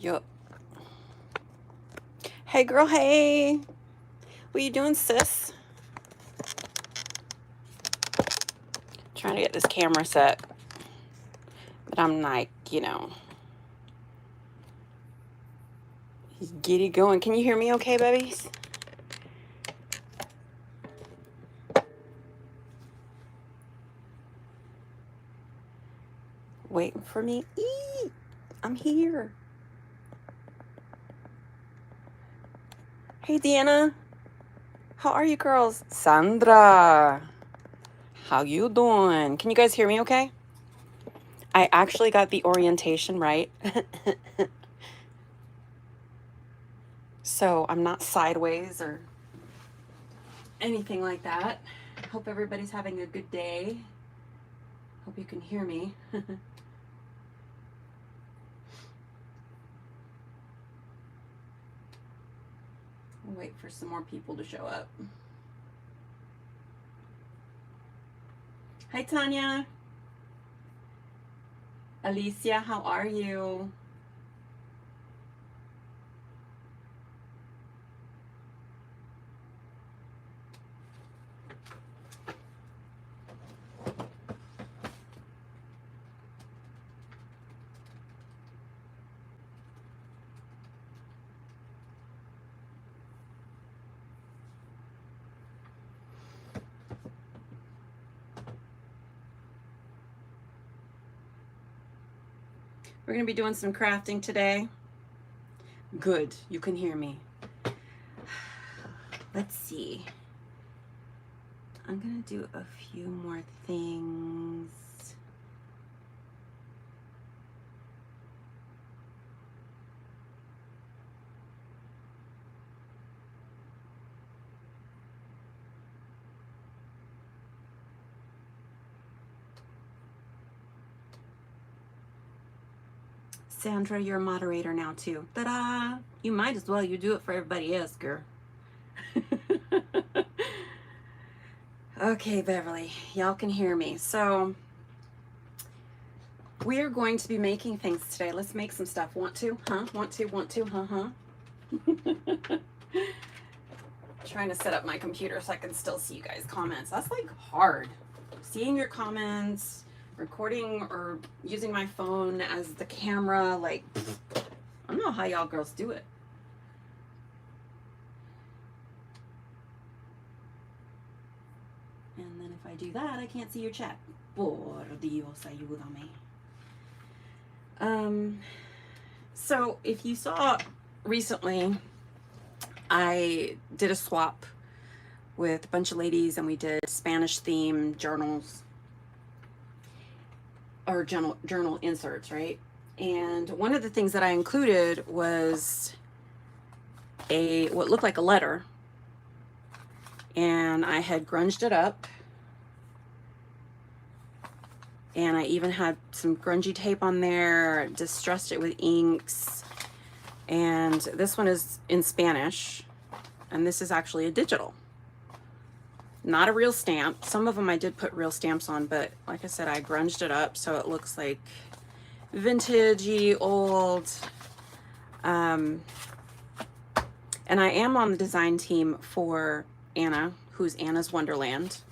Yup. Hey, girl, hey. What you doing, sis? Trying to get this camera set. But I'm like, get it going. Can you hear me okay, babies? Waiting for me? Eee, I'm here. Hey, Deanna. How are you girls? Sandra. How you doing? Can you guys hear me okay? I actually got the orientation right. So I'm not sideways or anything like that. Hope everybody's having a good day. Hope you can hear me. I'll wait for some more people to show up. Hi, Tanya. Alicia, how are you? We're going to be doing some crafting today. Good, you can hear me. Let's see. I'm going to do a few more things. Sandra, you're a moderator now too. Ta-da! You might as well. You do it for everybody else, girl. Okay, Beverly, y'all can hear me. So we are going to be making things today. Let's make some stuff. Want to? Huh? Want to? Huh? Trying to set up my computer so I can still see you guys' comments. That's like hard. Seeing your comments, recording or using my phone as the camera, like, I don't know how y'all girls do it. And then if I do that, I can't see your chat. Por Dios, ayúdame. So if you saw recently, I did a swap with a bunch of ladies and we did Spanish themed journals or journal inserts, right? And one of the things that I included was what looked like a letter, and I had grunged it up, and I even had some grungy tape on there, distressed it with inks. And this one is in Spanish, and this is actually a digital, not a real stamp. Some of them I did put real stamps on, but like I said, I grunged it up so it looks like vintagey, old. And I am on the design team for Anna, who's Anna's Wonderland.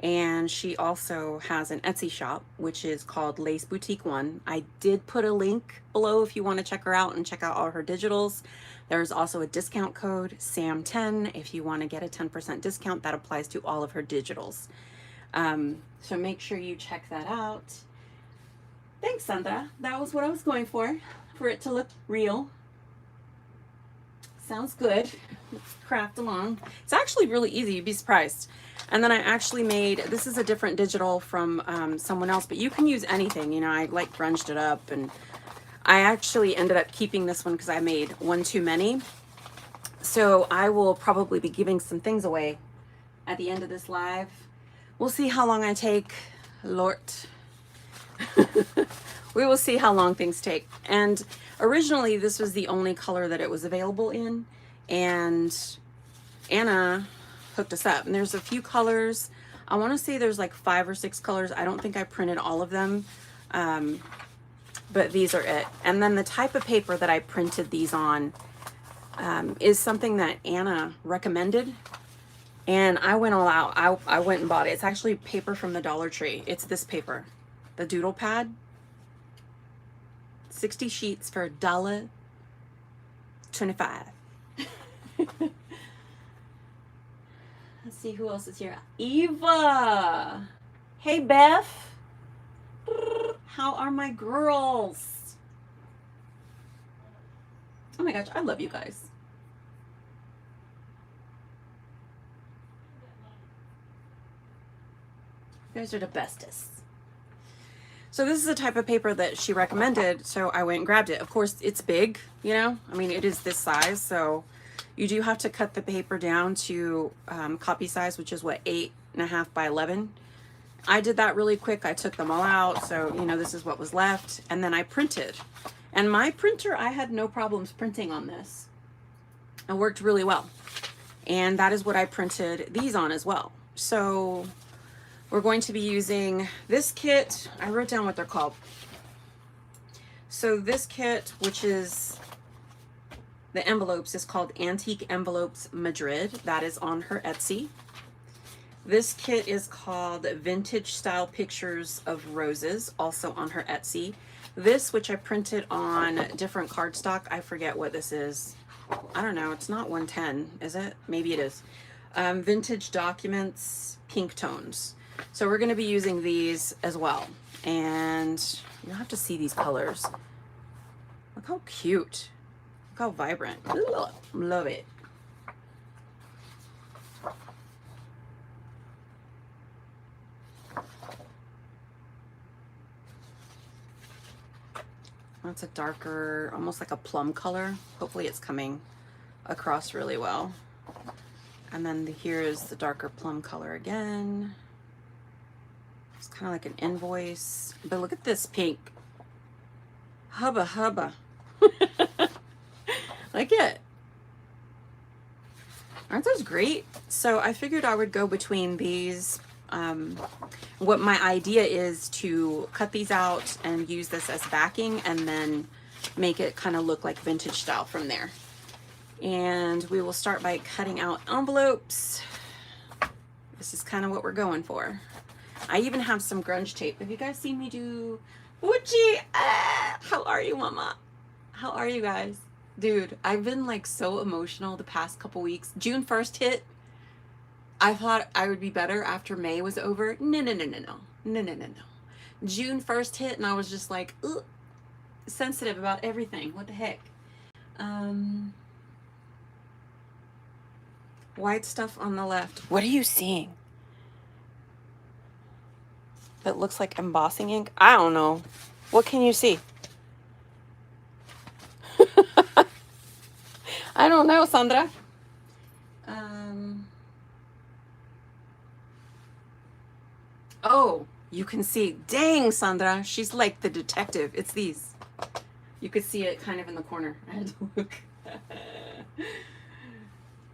And she also has an Etsy shop, which is called Lace Boutique One. I did put a link below if you want to check her out and check out all her digitals. There's also a discount code, SAM10, if you want to get a 10% discount. That applies to all of her digitals. So make sure you check that out. Thanks, Sandra. That was what I was going for it to look real. Sounds good. Let's craft along. It's actually really easy. You'd be surprised. And then I actually made, this is a different digital from someone else, but you can use anything. You know, I like grunged it up, and I actually ended up keeping this one because I made one too many. So I will probably be giving some things away at the end of this live. We'll see how long I take, Lord. We will see how long things take. And originally this was the only color that it was available in, and Anna hooked us up, and there's a few colors. I want to say there's like 5 or 6 colors. I don't think I printed all of them. but these are it. And then the type of paper that I printed these on is something that Anna recommended. And I went all out. I went and bought it. It's actually paper from the Dollar Tree. It's this paper, the Doodle Pad. 60 sheets for $1.25. Let's see who else is here. Eva. Hey, Beth. How are my girls? Oh my gosh, I love you guys. You guys are the bestest. So this is the type of paper that she recommended, so I went and grabbed it. Of course, it's big, you know? I mean, it is this size, so you do have to cut the paper down to copy size, which is what, 8.5 by 11. I did that really quick. I took them all out, so, you know, this is what was left. And then I printed. And my printer, I had no problems printing on this. It worked really well. And that is what I printed these on as well. So we're going to be using this kit. I wrote down what they're called. So this kit, which is the envelopes, is called Antique Envelopes Madrid. That is on her Etsy. This kit is called Vintage Style Pictures of Roses, also on her Etsy. This, which I printed on different cardstock, I forget what this is. I don't know, it's not 110, is it? Maybe it is. Vintage Documents, Pink Tones. So we're going to be using these as well. And you'll have to see these colors. Look how cute. Look how vibrant. Ugh, love it. That's a darker, almost like a plum color. Hopefully it's coming across really well. And then here is the darker plum color again. It's kind of like an invoice. But look at this pink. Hubba hubba. Like it. Aren't those great? So I figured I would go between these. What my idea is to cut these out and use this as backing and then make it kind of look like vintage style from there. And we will start by cutting out envelopes. This is kind of what we're going for. I even have some grunge tape. Have you guys seen me do Uchi? How are you, mama? How are you guys? Dude, I've been like so emotional the past couple weeks. June 1st hit. I thought I would be better after May was over. No. June 1st hit and I was just like, ugh, sensitive about everything. What the heck? White stuff on the left. What are you seeing? That looks like embossing ink? I don't know. What can you see? I don't know, Sandra. Oh, you can see. Dang, Sandra. She's like the detective. It's these. You could see it kind of in the corner. I had to look.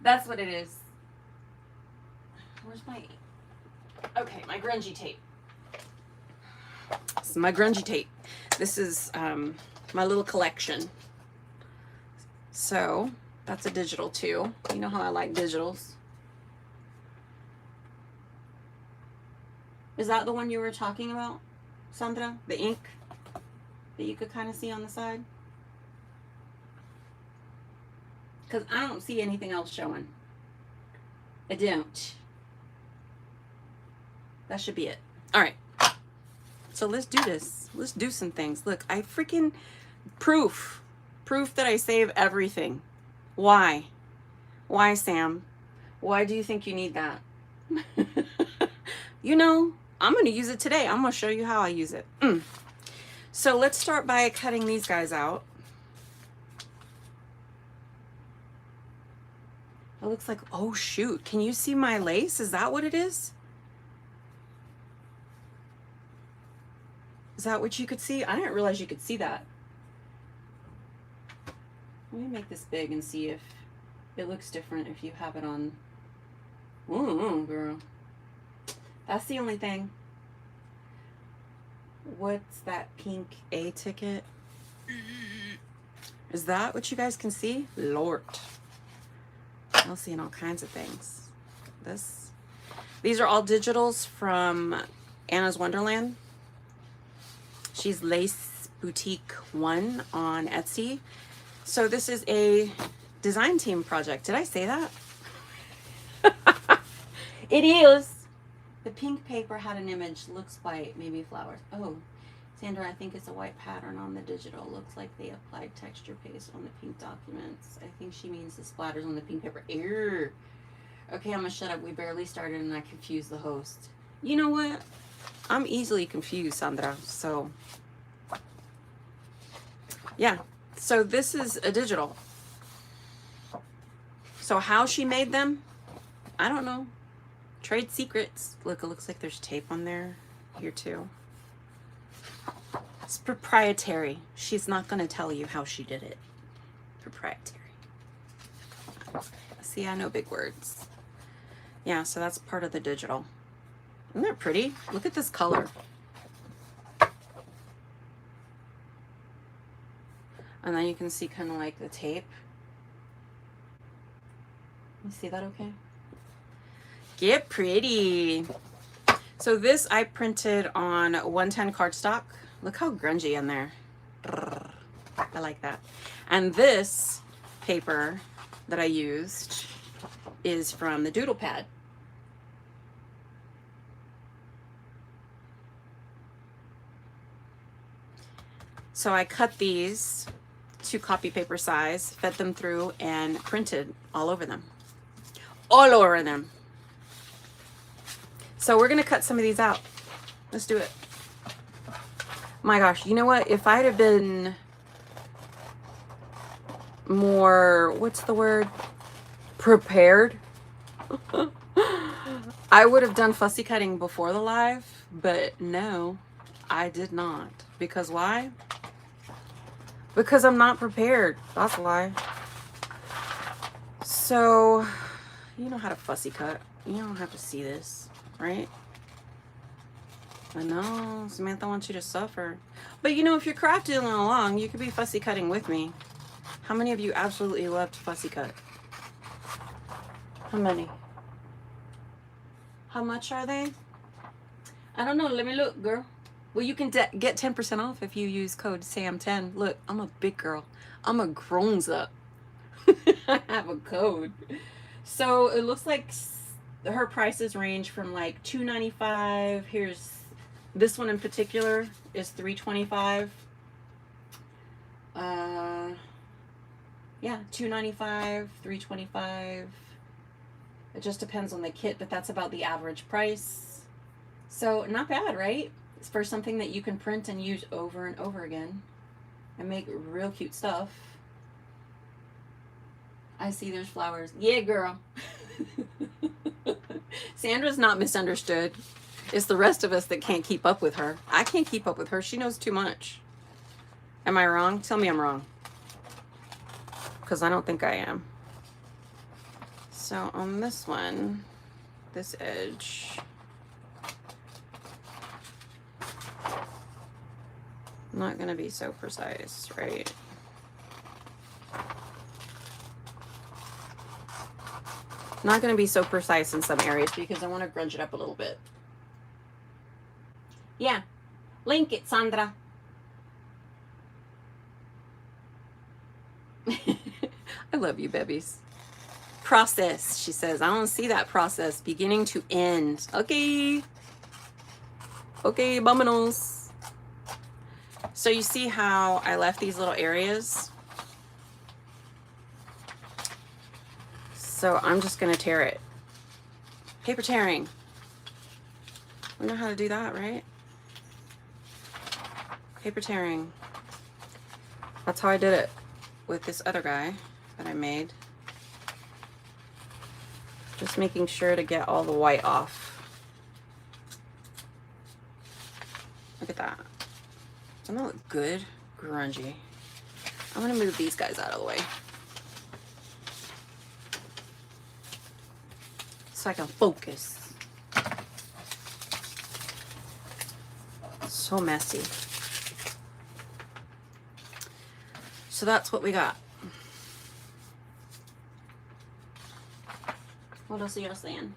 That's what it is. Where's my... Okay, my grungy tape. This is my grungy tape. This is my little collection. So, that's a digital too. You know how I like digitals. Is that the one you were talking about, Sandra? The ink that you could kind of see on the side? Because I don't see anything else showing. I don't. That should be it. All right. So let's do this. Let's do some things. Look, I freaking... Proof that I save everything. Why? Why, Sam? Why do you think you need that? You know, I'm going to use it today. I'm going to show you how I use it. So let's start by cutting these guys out. It looks like, oh shoot, can you see my lace? Is that what it is? Is that what you could see? I didn't realize you could see that. Let me make this big and see if it looks different if you have it on. Ooh, girl. That's the only thing. What's that pink A ticket? Is that what you guys can see? Lord. I'll see in all kinds of things. These are all digitals from Anna's Wonderland. She's Lace Boutique 1 on Etsy. So this is a design team project. Did I say that? It is. The pink paper had an image, looks white, maybe flowers. Oh, Sandra, I think it's a white pattern on the digital. Looks like they applied texture paste on the pink documents. I think she means the splatters on the pink paper. Ew. Okay, I'm gonna shut up. We barely started and I confused the host. You know what? I'm easily confused, Sandra. So, yeah. So this is a digital. So how she made them, I don't know. Trade secrets. Look, it looks like there's tape on there. Here too. It's proprietary. She's not going to tell you how she did it. Proprietary. See, I know big words. Yeah, so that's part of the digital. Isn't that pretty? Look at this color. And then you can see kind of like the tape. You see that okay? Get pretty. So this I printed on 110 cardstock. Look how grungy in there. I like that. And this paper that I used is from the Doodle Pad. So I cut these to copy paper size, fed them through, and printed all over them. All over them. So we're gonna cut some of these out. Let's do it. My gosh, you know what? If I'd have been more, what's the word? Prepared. I would have done fussy cutting before the live, but no, I did not. Because why? Because I'm not prepared. That's why. So, you know how to fussy cut. You don't have to see this. Right? I know, Samantha wants you to suffer. But you know, if you're crafting along, you could be fussy cutting with me. How many of you absolutely love to fussy cut? How many? How much are they? I don't know. Let me look, girl. Well, you can get 10% off if you use code SAM10. Look, I'm a big girl. I'm a grown-up. I have a code. So it looks like her prices range from like $2.95. Here's this one in particular is $3.25. Yeah, $2.95, $3.25. It just depends on the kit, but that's about the average price. So not bad, right? It's for something that you can print and use over and over again and make real cute stuff. I see there's flowers. Yeah, girl. Sandra's not misunderstood. It's the rest of us that can't keep up with her. I can't keep up with her. She knows too much. Am I wrong? Tell me I'm wrong. Because I don't think I am. So on this one, this edge, I'm not going to be so precise, right? Not going to be so precise in some areas because I want to grunge it up a little bit. Yeah. Link it, Sandra. I love you, babies. Process, she says. I don't see that process beginning to end. Okay. Okay, vámonos. So you see how I left these little areas? So I'm just going to tear it. Paper tearing. We know how to do that, right? Paper tearing. That's how I did it with this other guy that I made. Just making sure to get all the white off. Look at that. Doesn't that look good? Grungy. I'm going to move these guys out of the way so I can focus. so messy. So that's what we got. What else are y'all saying?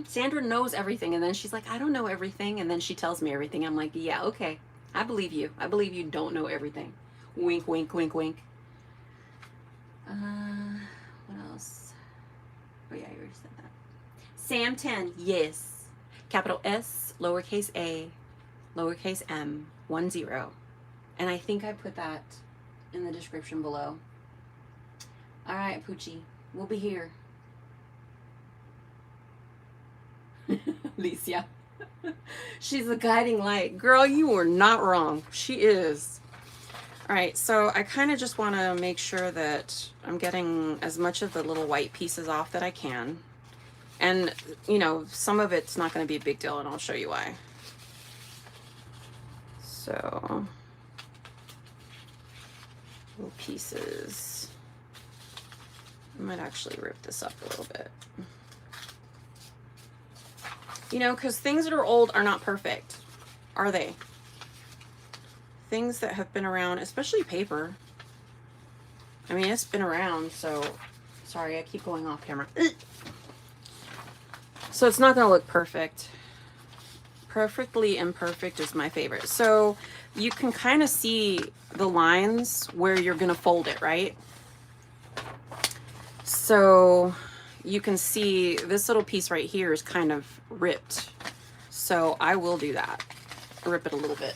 Sandra knows everything, and then she's like, I don't know everything, and then she tells me everything. I'm like, yeah, okay. I believe you. I believe you don't know everything. Wink, wink, wink, wink. What else? Oh yeah, I already said that. Sam 10, yes. Capital S, lowercase a, lowercase m, 10. And I think I put that in the description below. All right, Poochie, we'll be here. Alicia. She's the guiding light. Girl, you were not wrong. She is. All right, so I kind of just want to make sure that I'm getting as much of the little white pieces off that I can. And, you know, some of it's not going to be a big deal, and I'll show you why. So, little pieces. I might actually rip this up a little bit. You know, because things that are old are not perfect, are they? Things that have been around, especially paper. I mean, it's been around, so... Sorry, I keep going off camera. So it's not going to look perfect. Perfectly imperfect is my favorite. So you can kind of see the lines where you're going to fold it, right? So you can see this little piece right here is kind of ripped. So I will do that. Rip it a little bit.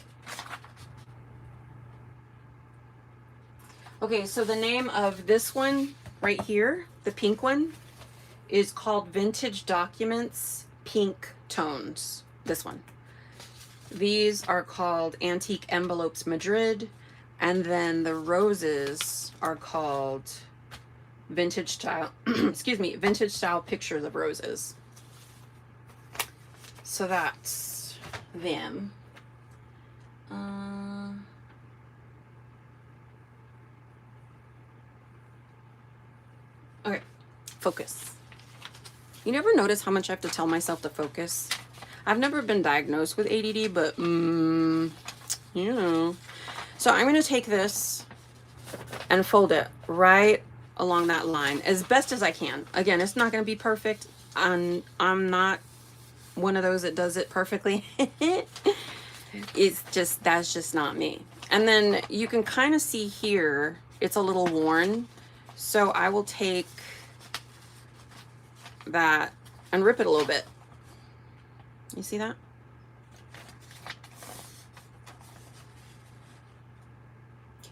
Okay, so the name of this one right here, the pink one, is called Vintage Documents Pink Tones. This one. These are called Antique Envelopes Madrid, and then the roses are called Vintage Style, excuse me, Vintage Style Pictures of Roses. So that's them. Okay, focus. You never notice how much I have to tell myself to focus? I've never been diagnosed with ADD, but, you know. So I'm going to take this and fold it right along that line as best as I can. Again, it's not going to be perfect. I'm not one of those that does it perfectly. It's just, that's just not me. And then you can kind of see here, it's a little worn. So I will take that and rip it a little bit. You see that?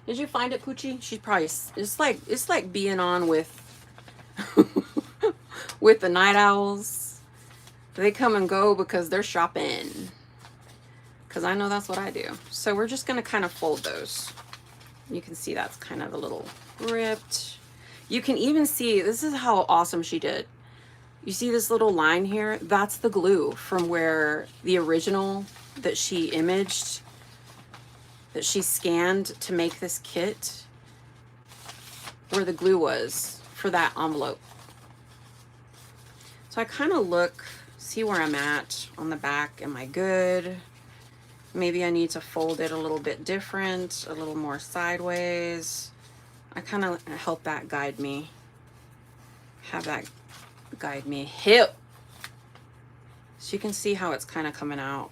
Did you find it, Poochie? She's probably, it's like being on with with the night owls. They come and go because they're shopping. Because I know that's what I do. So we're just going to kind of fold those. You can see that's kind of a little ripped. You can even see, this is how awesome she did. You see this little line here? That's the glue from where the original that she imaged, that she scanned to make this kit, where the glue was for that envelope. So I kind of look, see where I'm at on the back. Am I good? Maybe I need to fold it a little bit different, a little more sideways. I kind of help that guide me. Have that guide me. Hip. So you can see how it's kind of coming out.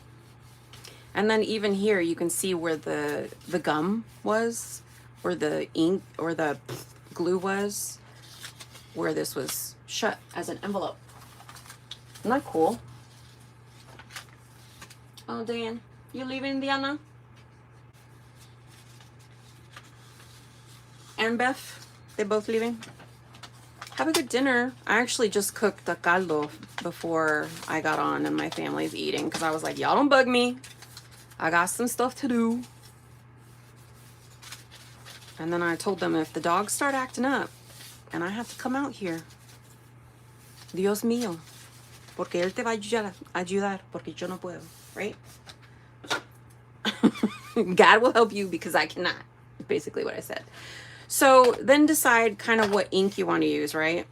And then even here, you can see where the gum was, where the ink or the glue was, where this was shut as an envelope. Isn't that cool? Oh, Dan, you leaving, Diana? And Beth, they both leaving? Have a good dinner. I actually just cooked the caldo before I got on and my family's eating because I was like, y'all don't bug me. I got some stuff to do. And then I told them if the dogs start acting up and I have to come out here, Dios mío, porque él te va a ayudar porque yo no puedo, right? God will help you because I cannot, basically what I said. So then decide kind of what ink you want to use, right?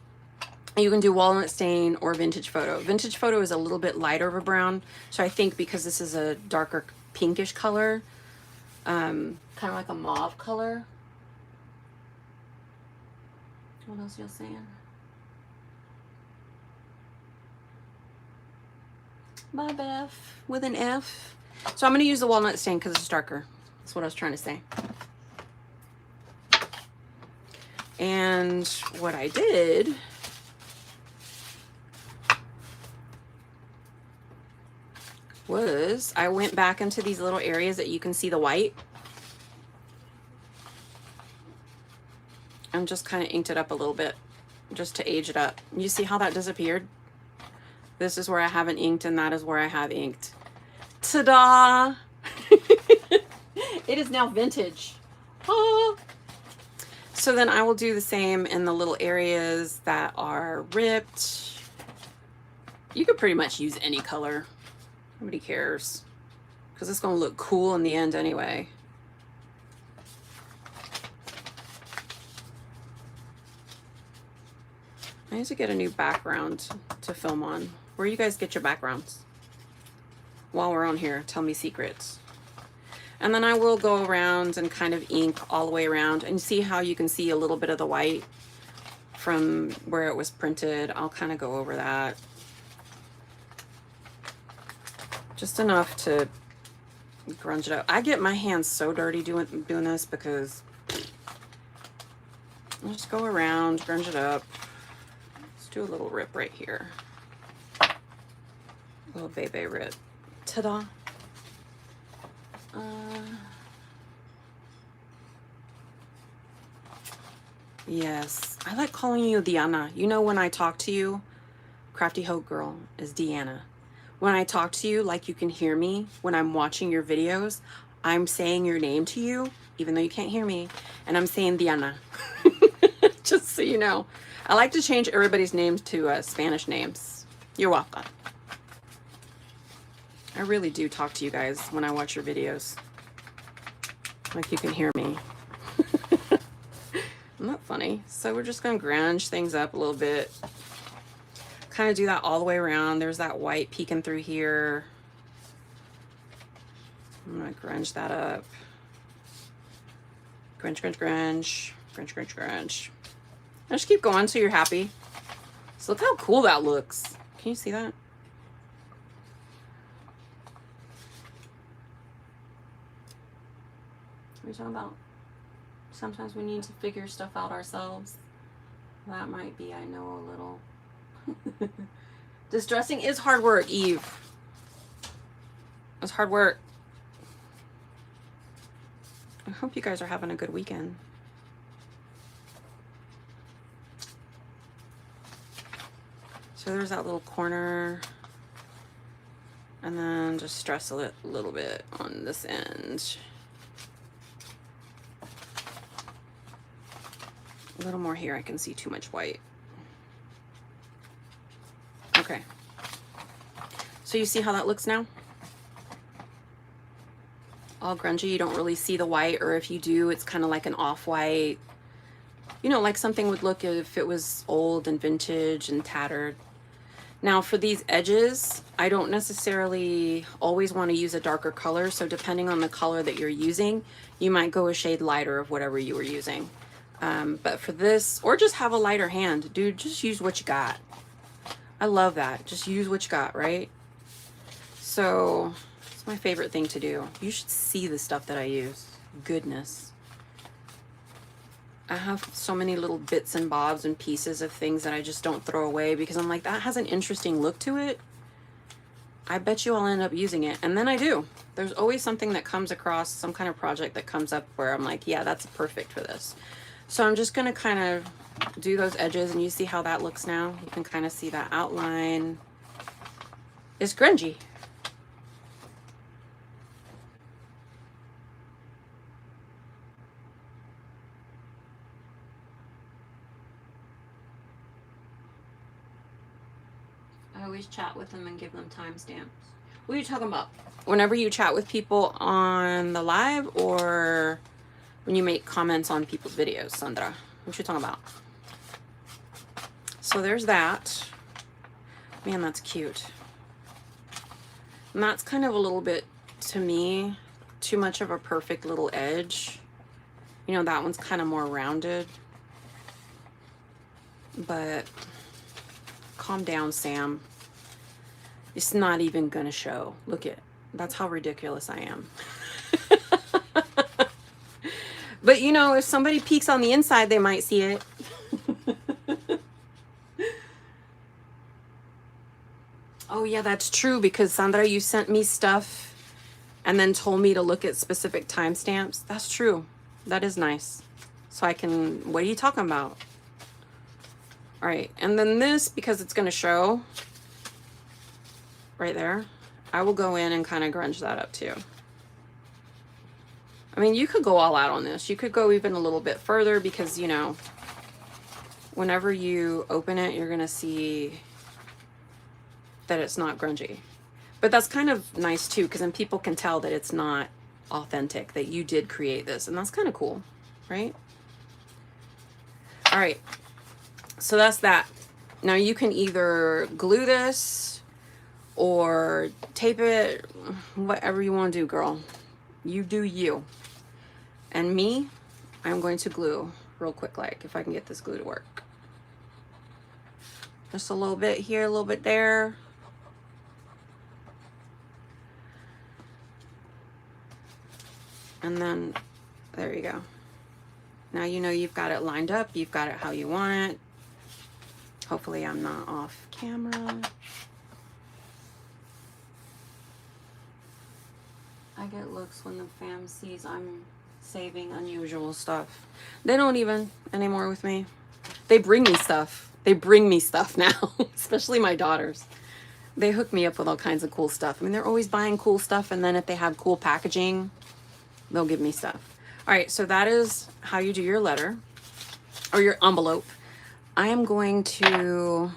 You can do walnut stain or vintage photo. Vintage photo is a little bit lighter of a brown, so I think because this is a darker pinkish color, kind of like a mauve color. What else y'all saying? Bye, Beth, with an F. So I'm going to use the walnut stain because it's darker. That's what I was trying to say. And what I did was I went back into these little areas that you can see the white and just kind of inked it up a little bit just to age it up. You see how that disappeared? This is where I haven't inked and that is where I have inked. Ta-da! It is now vintage. Ah. So then I will do the same in the little areas that are ripped. You could pretty much use any color. Nobody cares. Because it's going to look cool in the end anyway. I need to get a new background to film on. Where you guys get your backgrounds? While we're on here, tell me secrets. And then I will go around and kind of ink all the way around and see how you can see a little bit of the white from where it was printed. I'll kind of go over that. Just enough to grunge it up. I get my hands so dirty doing this because I'll just go around, grunge it up. Let's do a little rip right here. A little baby rip. Ta-da. Yes, I like calling you Diana. You know, when I talk to you, Crafty Hope Girl is Deanna. When I talk to you, like you can hear me when I'm watching your videos, I'm saying your name to you, even though you can't hear me, and I'm saying Diana. Just so you know. I like to change everybody's names to Spanish names. You're welcome. I really do talk to you guys when I watch your videos. Like you can hear me. Isn't that funny? So we're just going to grunge things up a little bit. Kind of do that all the way around. There's that white peeking through here. I'm going to grunge that up. Grunge, grunge, grunge. Grunge, grunge, grunge. Just keep going so you're happy. So look how cool that looks. Can you see that? What are you talking about? Sometimes we need to figure stuff out ourselves. That might be, I know, a little. Distressing is hard work, Eve. It's hard work. I hope you guys are having a good weekend. So there's that little corner. And then just stress a little bit on this end. A little more here. I can see too much white. Okay. So you see how that looks now? All grungy. You don't really see the white, or if you do, it's kind of like an off-white. You know, like something would look if it was old and vintage and tattered. Now for these edges, I don't necessarily always want to use a darker color. So depending on the color that you're using, you might go a shade lighter of whatever you were using. But for this, or just have a lighter hand, dude, just use what you got. I love that. Just use what you got, right? So it's my favorite thing to do. You should see the stuff that I use. Goodness. I have so many little bits and bobs and pieces of things that I just don't throw away because I'm like, that has an interesting look to it. I bet you I'll end up using it. And then I do. There's always something that comes across, some kind of project that comes up where I'm like, yeah, that's perfect for this. So I'm just going to kind of do those edges, and you see how that looks now. You can kind of see that outline. It's grungy. I always chat with them and give them timestamps. What are you talking about? Whenever you chat with people on the live, or when you make comments on people's videos, Sandra? What you talking about? So there's that. Man, that's cute. And that's kind of a little bit, to me, too much of a perfect little edge. You know, that one's kind of more rounded. But calm down, Sam. It's not even gonna show. Look at, that's how ridiculous I am. But you know, if somebody peeks on the inside, they might see it. Oh yeah, that's true, because Sandra, you sent me stuff and then told me to look at specific timestamps. That's true. That is nice. So I can, what are you talking about? All right, and then this, because it's gonna show right there, I will go in and kind of grunge that up too. I mean, you could go all out on this. You could go even a little bit further, because, you know, whenever you open it, you're gonna see that it's not grungy. But that's kind of nice too, because then people can tell that it's not authentic, that you did create this, and that's kind of cool, right? All right, so that's that. Now you can either glue this or tape it, whatever you want to do, girl. You do you. And me, I'm going to glue real quick, like, if I can get this glue to work. Just a little bit here, a little bit there. And then, there you go. Now you know you've got it lined up. You've got it how you want it. Hopefully I'm not off camera. I get looks when the fam sees I'm saving unusual stuff. They don't even anymore with me. They bring me stuff. They bring me stuff now, especially my daughters. They hook me up with all kinds of cool stuff. I mean, they're always buying cool stuff, and then if they have cool packaging, they'll give me stuff. All right, so that is how you do your letter or your envelope. I am going to,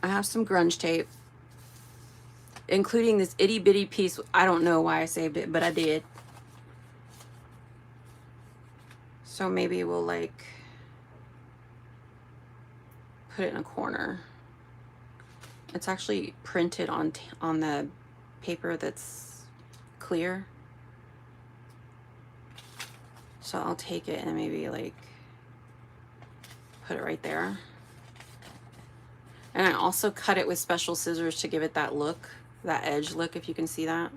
I have some grunge tape, including this itty bitty piece. I don't know why I saved it, but I did. So maybe we'll like put it in a corner. It's actually printed on the paper that's clear. So I'll take it and maybe like put it right there. And I also cut it with special scissors to give it that look, that edge look, if you can see that.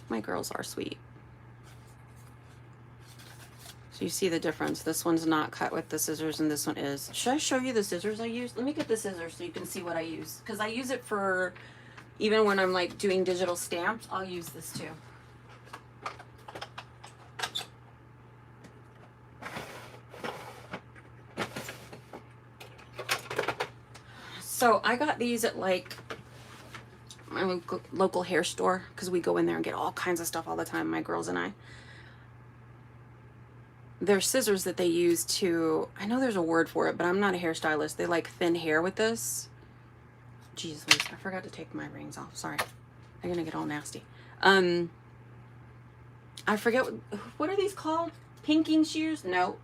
My girls are sweet. So you see the difference. This one's not cut with the scissors and this one is. Should I show you the scissors I use? Let me get the scissors so you can see what I use. Because I use it for, even when I'm like doing digital stamps, I'll use this too. So I got these at like my local hair store, because we go in there and get all kinds of stuff all the time, my girls and I. They're scissors that they use to, I know there's a word for it, but I'm not a hairstylist. They like thin hair with this. Jeez, I forgot to take my rings off. Sorry. They're gonna get all nasty. I forget, what are these called? Pinking shears? No,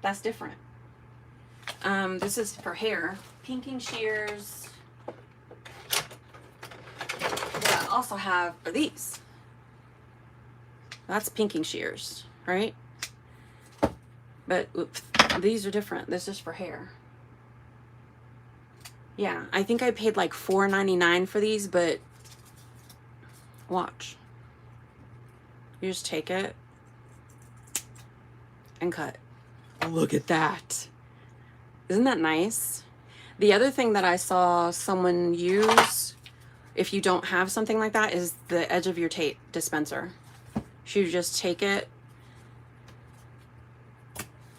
that's different. This is for hair. Pinking shears. What I also have are these. That's pinking shears, right? But oops, these are different. This is for hair. Yeah, I think I paid like $4.99 for these, but watch. You just take it and cut. Look at that. Isn't that nice? The other thing that I saw someone use, if you don't have something like that, is the edge of your tape dispenser. You just take it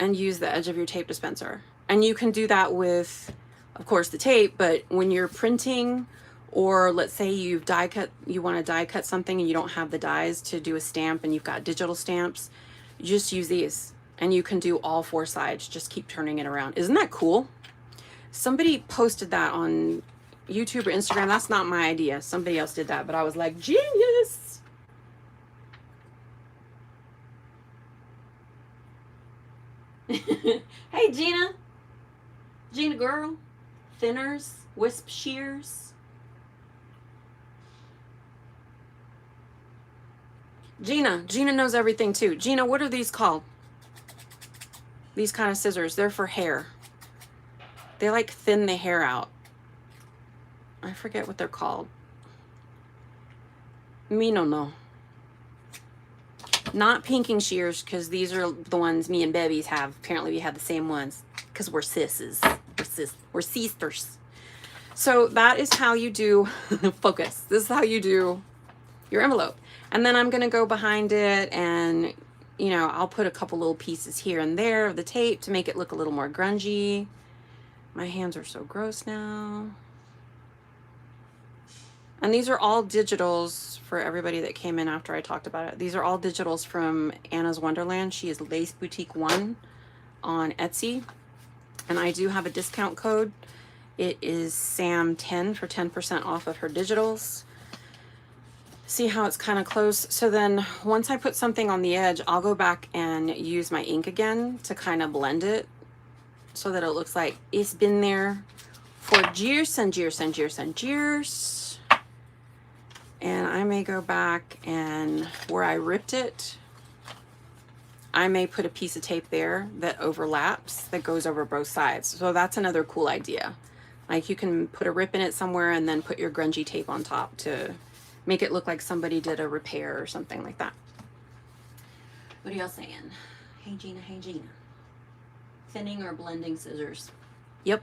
and use the edge of your tape dispenser. And you can do that with, of course, the tape, but when you're printing, or let's say you've die cut, you want to die cut something and you don't have the dies to do a stamp and you've got digital stamps, you just use these and you can do all four sides. Just keep turning it around. Isn't that cool? Somebody posted that on YouTube or Instagram. That's not my idea. Somebody else did that, but I was like, genius. Hey, Gina. Gina girl. Thinners. Wisp shears. Gina knows everything too. Gina, what are these called? These kind of scissors. They're for hair. They like thin the hair out. I forget what they're called. Me no know. Not pinking shears, because these are the ones me and Bevy's have. Apparently we have the same ones because we're sisses. We're sisters. So that is how you do focus. This is how you do your envelope. And then I'm going to go behind it and, you know, I'll put a couple little pieces here and there of the tape to make it look a little more grungy. My hands are so gross now. And these are all digitals for everybody that came in after I talked about it. These are all digitals from Anna's Wonderland. She is Lace Boutique 1 on Etsy. And I do have a discount code. It is SAM10 for 10% off of her digitals. See how it's kind of close? So then once I put something on the edge, I'll go back and use my ink again to kind of blend it so that it looks like it's been there for years and years and years and years. And I may go back and where I ripped it, I may put a piece of tape there that overlaps, that goes over both sides. So that's another cool idea. Like you can put a rip in it somewhere and then put your grungy tape on top to make it look like somebody did a repair or something like that. What are y'all saying? Hey Gina, hey Gina. Thinning or blending scissors. Yep.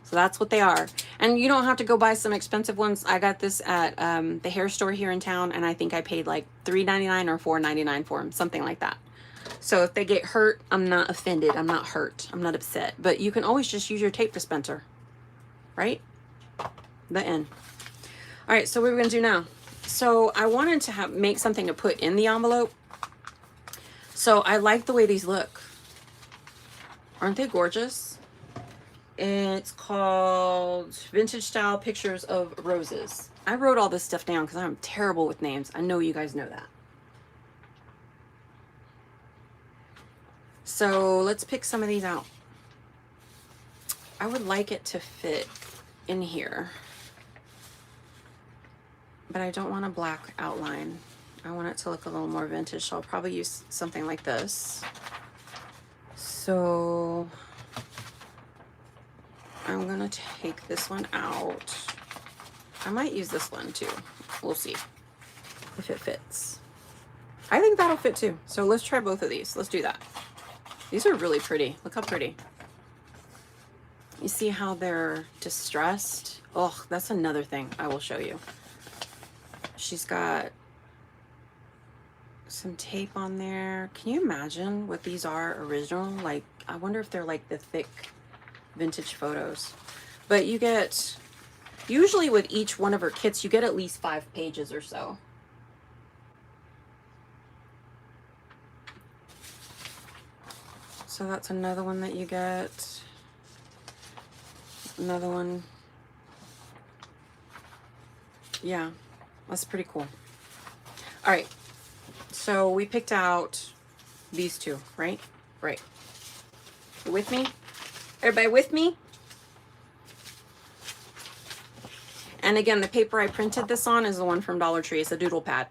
So that's what they are. And you don't have to go buy some expensive ones. I got this at the hair store here in town, and I think I paid like $3.99 or $4.99 for them, something like that. So if they get hurt, I'm not offended. I'm not hurt. I'm not upset. But you can always just use your tape dispenser, right? The end. All right, so what we're going to do now. So I wanted to make something to put in the envelope. So I like the way these look. Aren't they gorgeous? It's called Vintage Style Pictures of Roses. I wrote all this stuff down because I'm terrible with names. I know you guys know that. So let's pick some of these out. I would like it to fit in here, but I don't want a black outline. I want it to look a little more vintage, so I'll probably use something like this. So I'm gonna take this one out. I might use this one too. We'll see if it fits. I think that'll fit too. So let's try both of these. Let's do that. These are really pretty. Look how pretty. You see how they're distressed? Oh, that's another thing I will show you. She's got some tape on there. Can you imagine what these are original? Like, I wonder if they're like the thick vintage photos. But you get, usually with each one of her kits, you get at least 5 pages or so. So that's another one that you get. Another one. Yeah, that's pretty cool. All right, so we picked out these two, right? Right. You with me? Everybody with me? And again, the paper I printed this on is the one from Dollar Tree. It's a doodle pad.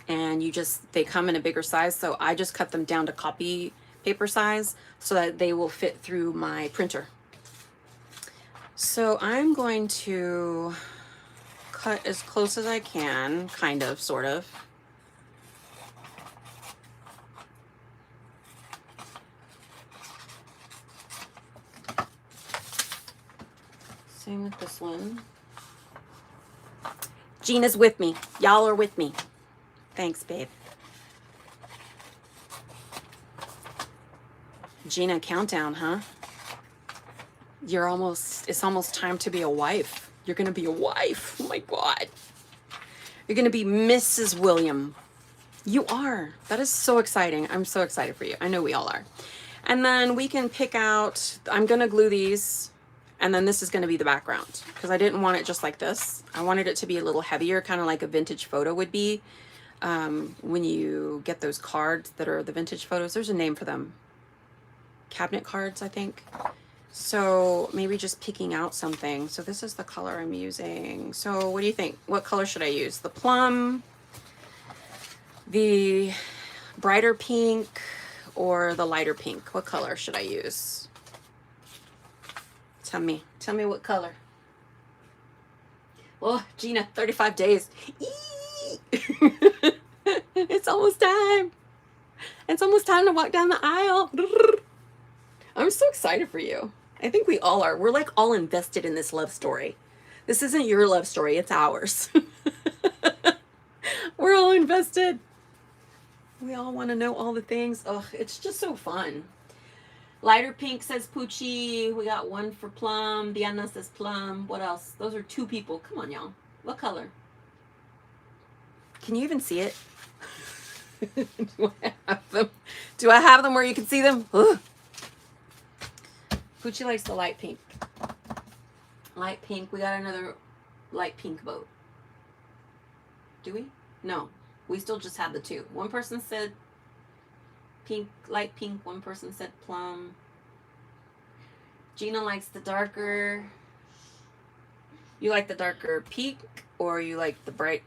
And they come in a bigger size, so I just cut them down to copy paper size so that they will fit through my printer. So I'm going to cut as close as I can, kind of, sort of. Same with this one. Gina's with me. Y'all are with me. Thanks, babe. Gina, countdown, huh? It's almost time to be a wife. You're gonna be a wife. Oh my God. You're gonna be Mrs. William. You are. That is so exciting. I'm so excited for you. I know we all are. And then we can pick out, I'm gonna glue these And then this is going to be the background because I didn't want it just like this. I wanted it to be a little heavier, kind of like a vintage photo would be. When you get those cards that are the vintage photos, there's a name for them. Cabinet cards, I think. So maybe just picking out something. So this is the color I'm using. So what do you think? What color should I use? The plum, the brighter pink, or the lighter pink? What color should I use? Tell me what color. Oh, Gina, 35 days. It's almost time. It's almost time to walk down the aisle. I'm so excited for you. I think we all are. We're like all invested in this love story. This isn't your love story, it's ours. We're all invested. We all want to know all the things. Oh, it's just so fun. Lighter pink says Poochie. We got one for plum. Diana says plum. What else? Those are 2 people. Come on, y'all. What color? Can you even see it? Do I have them where you can see them? Ugh. Poochie likes the light pink. Light pink. We got another light pink vote. Do we? No. We still just have the 2. One person said pink, light pink. One person said plum. Gina likes the darker. You like the darker pink, or you like the bright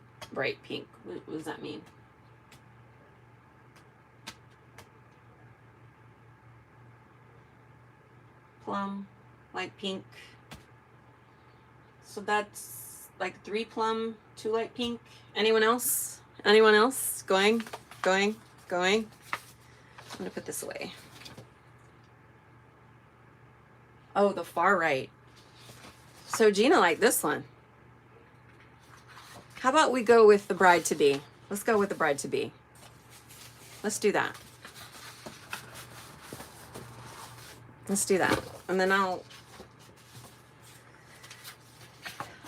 pink? What does that mean? Plum, light pink. So that's like 3 plum, 2 light pink. Anyone else? Anyone else? Going. I'm gonna put this away. Oh, the far right. So Gina liked this one. How about we go with the bride-to-be? Let's go with the bride-to-be. Let's do that. Let's do that. And then all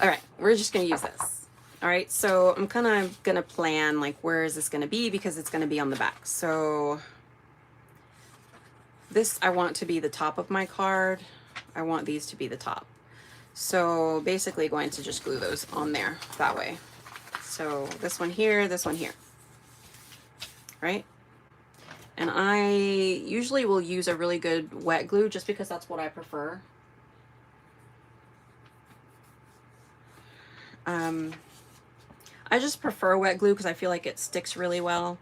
right, we're just gonna use this. All right, so I'm kind of gonna plan like where is this gonna be, because it's gonna be on the back. So this I want to be the top of my card. I want these to be the top. So basically going to just glue those on there that way. So this one here, right? And I usually will use a really good wet glue just because that's what I prefer. I just prefer wet glue because I feel like it sticks really well.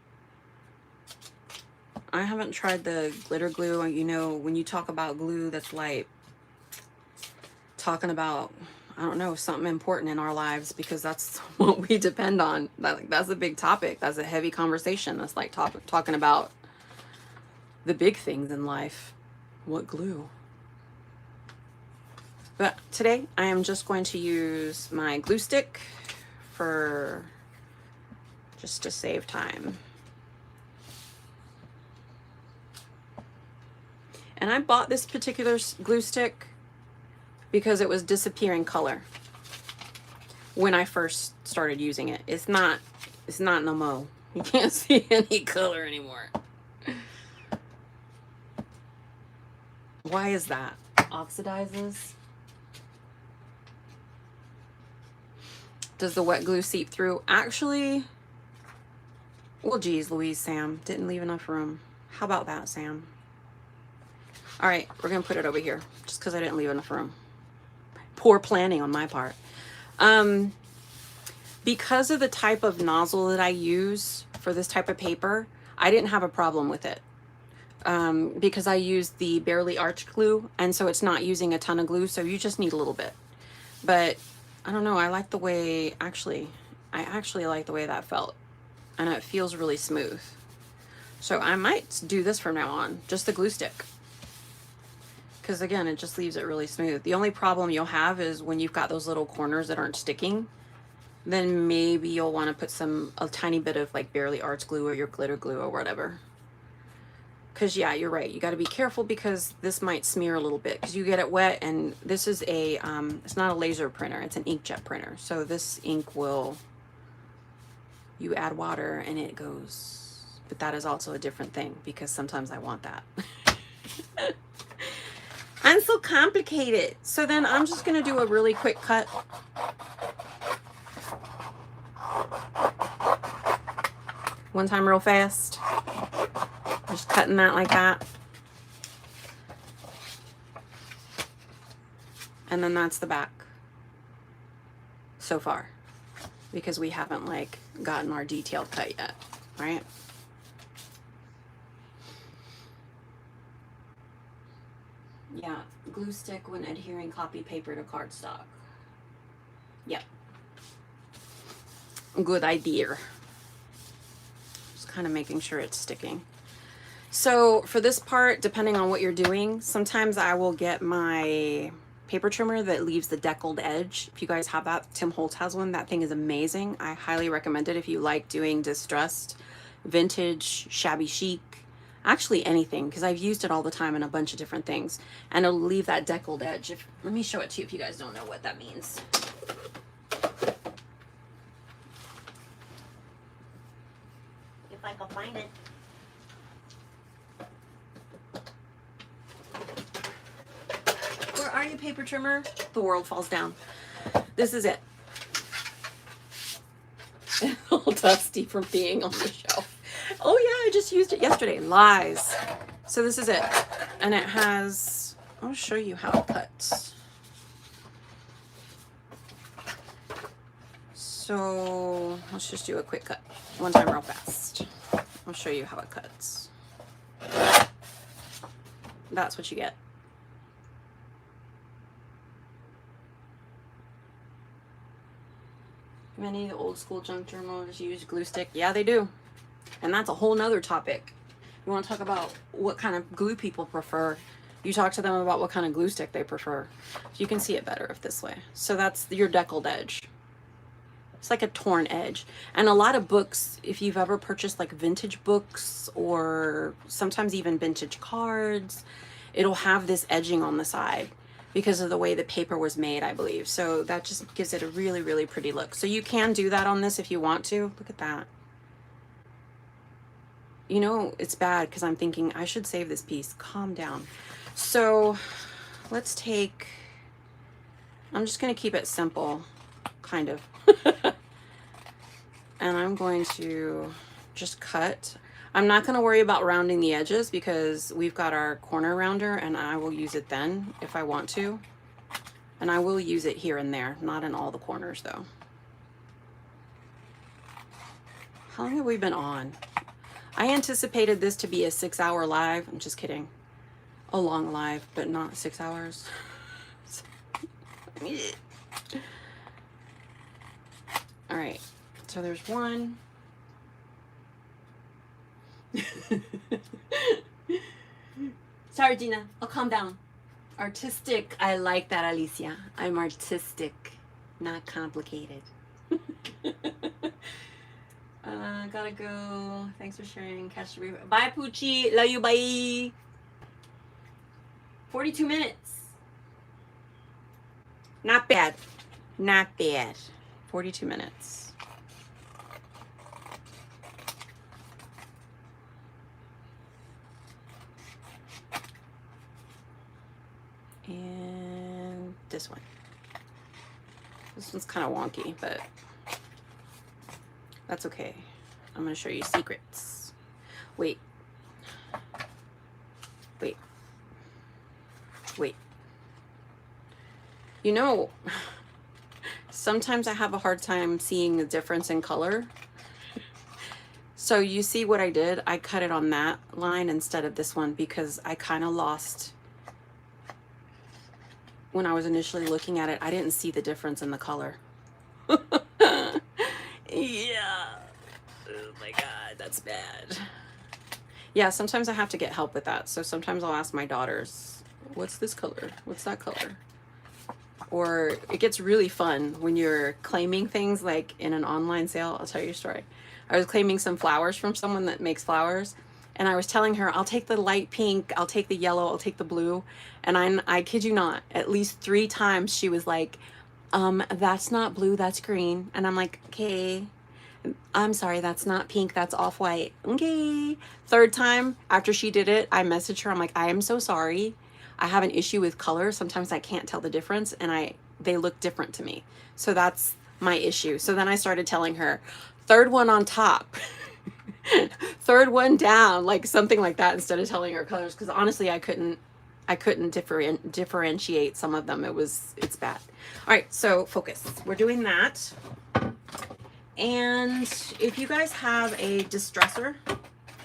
I haven't tried the glitter glue. You know, when you talk about glue, that's like talking about, I don't know, something important in our lives, because that's what we depend on. That's a big topic. That's a heavy conversation. That's like talking about the big things in life. What glue? But today I am just going to use my glue stick just to save time. And I bought this particular glue stick because it was disappearing color when I first started using it. It's not no mo. You can't see any color anymore. Why is that? Oxidizes? Does the wet glue seep through? Actually, well, geez, Louise, Sam, didn't leave enough room. How about that, Sam? All right, we're gonna put it over here just because I didn't leave enough room. Poor planning on my part. Because of the type of nozzle that I use for this type of paper, I didn't have a problem with it. Because I used the Barely Arch glue, and so it's not using a ton of glue, so you just need a little bit. But I don't know, I like the way, I actually like the way that felt, and it feels really smooth. So I might do this from now on, just the glue stick. Because again, it just leaves it really smooth. The only problem you'll have is when you've got those little corners that aren't sticking, then maybe you'll want to put a tiny bit of like Barely Arch glue or your glitter glue or whatever. Because yeah, you're right, you got to be careful because this might smear a little bit because you get it wet, and this is a it's not a laser printer, it's an inkjet printer. So this ink will, you add water and it goes, but that is also a different thing because sometimes I want that. I'm so complicated. So then I'm just gonna do a really quick cut. One time real fast. Just cutting that like that. And then that's the back so far, because we haven't like gotten our detailed cut yet, right? Yeah, glue stick when adhering copy paper to cardstock. Yep. Good idea. Just kind of making sure it's sticking. So for this part, depending on what you're doing, sometimes I will get my paper trimmer that leaves the deckled edge. If you guys have that, Tim Holtz has one. That thing is amazing. I highly recommend it if you like doing distressed, vintage, shabby chic, actually anything, because I've used it all the time in a bunch of different things. And it'll leave that deckled edge. Let me show it to you if you guys don't know what that means. If I can find it. Where are you, paper trimmer? The world falls down. This is it. All dusty from being on the shelf. Oh yeah, I just used it yesterday. Lies. So this is it. And it has, I'll show you how it cuts. So let's just do a quick cut. One time real fast. I'll show you how it cuts. That's what you get. Many of the old school junk journals use glue stick. Yeah, they do. And that's a whole nother topic. You want to talk about what kind of glue people prefer. You talk to them about what kind of glue stick they prefer. You can see it better if this way. So that's your deckled edge. It's like a torn edge. And a lot of books, if you've ever purchased like vintage books or sometimes even vintage cards, it'll have this edging on the side because of the way the paper was made, I believe. So that just gives it a really, really pretty look. So you can do that on this if you want to. Look at that. You know, it's bad because I'm thinking I should save this piece. Calm down. So let's take, I'm just going to keep it simple, kind of. And I'm going to just cut. I'm not going to worry about rounding the edges because we've got our corner rounder and I will use it then if I want to. And I will use it here and there, not in all the corners though. How long have we been on? I anticipated this to be a 6-hour live. I'm just kidding. A long live, but not 6 hours. All right, so there's one. Sorry, Gina. I'll calm down. Artistic. I like that, Alicia. I'm artistic, not complicated. Gotta go. Thanks for sharing. Catch the replay. Bye, Poochie. Love you. Bye. 42 minutes. Not bad. Not bad. 42 minutes. And this one. This one's kind of wonky, but that's okay. I'm going to show you secrets. Wait. Wait. Wait. You know, sometimes I have a hard time seeing the difference in color. So you see what I did? I cut it on that line instead of this one because I kind of lost, when I was initially looking at it, I didn't see the difference in the color. Yeah. Oh my God, that's bad. Yeah, sometimes I have to get help with that. So sometimes I'll ask my daughters, what's this color? What's that color? Or it gets really fun when you're claiming things like in an online sale. I'll tell you a story. I was claiming some flowers from someone that makes flowers. And I was telling her, I'll take the light pink, I'll take the yellow, I'll take the blue. And I kid you not, at least 3 times she was like, that's not blue, that's green. And I'm like, okay, I'm sorry, that's not pink, that's off-white. Okay. 3rd time after she did it, I messaged her, I'm like, I am so sorry. I have an issue with color. Sometimes I can't tell the difference, and they look different to me. So that's my issue. So then I started telling her, third one on top, third one down, like something like that, instead of telling her colors, because honestly I couldn't differentiate some of them. It's bad. All right, so focus. We're doing that. And if you guys have a distresser,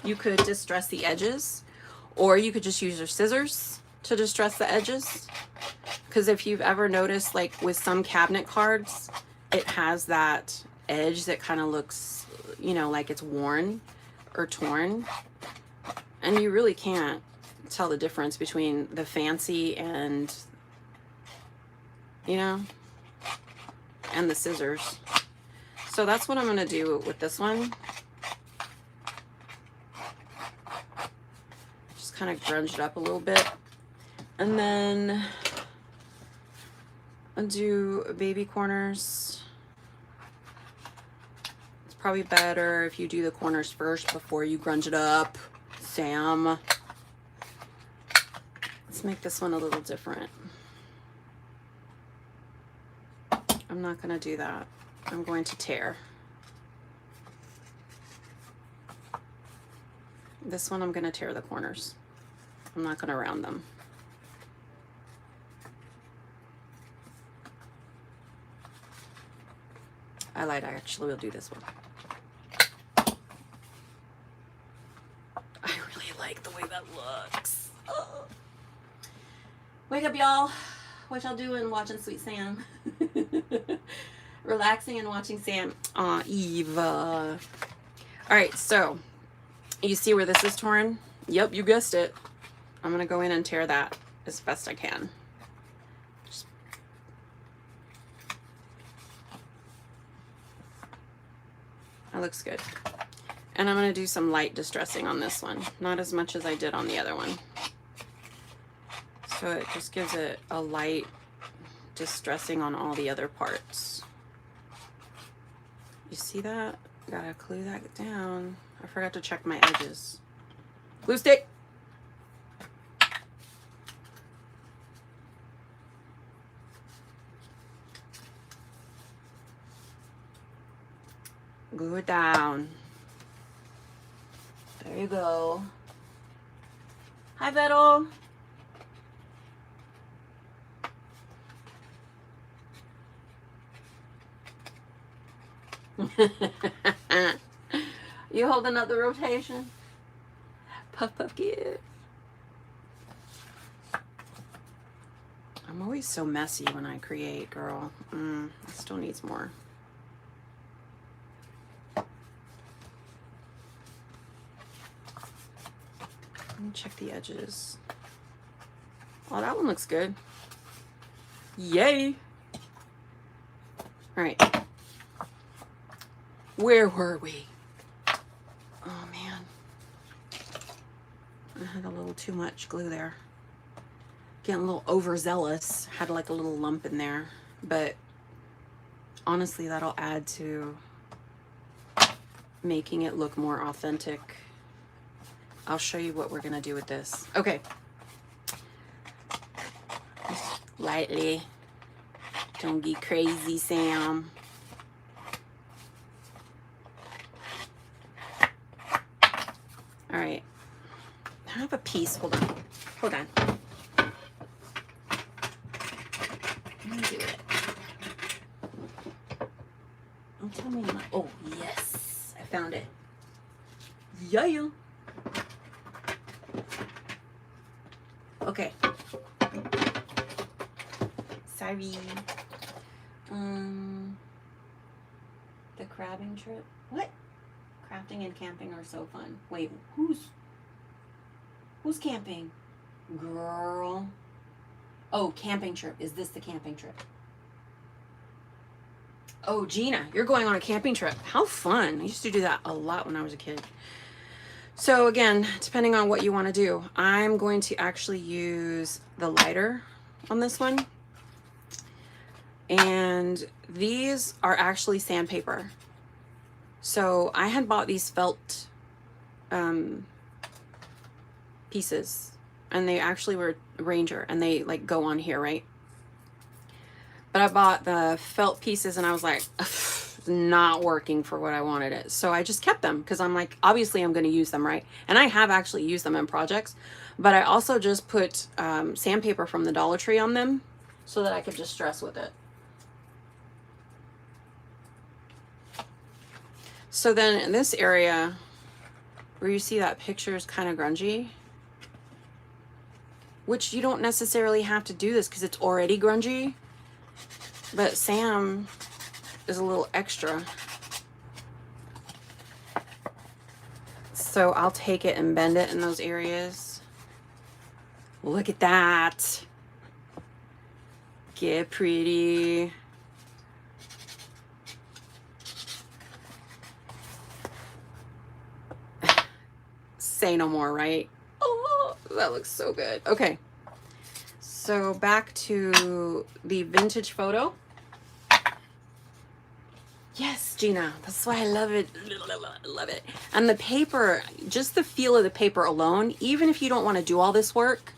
you could distress the edges, or you could just use your scissors to distress the edges. Because if you've ever noticed, like with some cabinet cards, it has that edge that kind of looks, you know, like it's worn or torn. And you really can't tell the difference between the fancy and, you know, and the scissors. So that's what I'm going to do with this one. Just kind of grunge it up a little bit. And then I'll do baby corners. It's probably better if you do the corners first before you grunge it up, Sam. Let's make this one a little different. I'm not going to do that. I'm going to tear. This one I'm going to tear the corners. I'm not going to round them. I lied, I actually will do this one. I really like the way that looks. Oh. Wake up, y'all. What y'all doing watching Sweet Sam? Relaxing and watching Sam. Aw, Eva. All right, so you see where this is torn? Yep, you guessed it. I'm going to go in and tear that as best I can. That looks good. And I'm going to do some light distressing on this one. Not as much as I did on the other one. So it just gives it a light distressing on all the other parts. You see that? Gotta glue that down. I forgot to check my edges. Glue stick! Glue it down. There you go. Hi, Vettel. You holding up the rotation? Puff puff give. I'm always so messy when I create, girl. It still needs more. Let me check the edges. Oh, that one looks good. Yay! All right. Where were we? Oh man, I had a little too much glue there. Getting a little overzealous. Had like a little lump in there, but honestly that'll add to making it look more authentic. I'll show you what we're gonna do with this. Okay. Just lightly. Don't get crazy, Sam. All right, I have a piece. Hold on. Hold on. Let me do it. Don't tell me my. Oh, yes. I found it. Yeah. Okay. Sorry. The crabbing trip. What? Crafting and camping are so fun. Wait, who's camping? Girl. Oh, camping trip. Is this the camping trip? Oh, Gina, you're going on a camping trip. How fun. I used to do that a lot when I was a kid. So again, depending on what you want to do, I'm going to actually use the lighter on this one. And these are actually sandpaper. So I had bought these felt pieces and they actually were Ranger, and they like go on here, right? But I bought the felt pieces and I was like, not working for what I wanted it. So I just kept them because I'm like, obviously I'm going to use them, right? And I have actually used them in projects, but I also just put sandpaper from the Dollar Tree on them so that I could just stress with it. So then in this area where you see that picture is kind of grungy, which you don't necessarily have to do this because it's already grungy, but Sam is a little extra. So I'll take it and bend it in those areas. Look at that. Get pretty. Say no more, right? Oh, that looks so good. Okay. So back to the vintage photo. Yes, Gina, that's why I love it. I love it. And the paper, just the feel of the paper alone, even if you don't want to do all this work,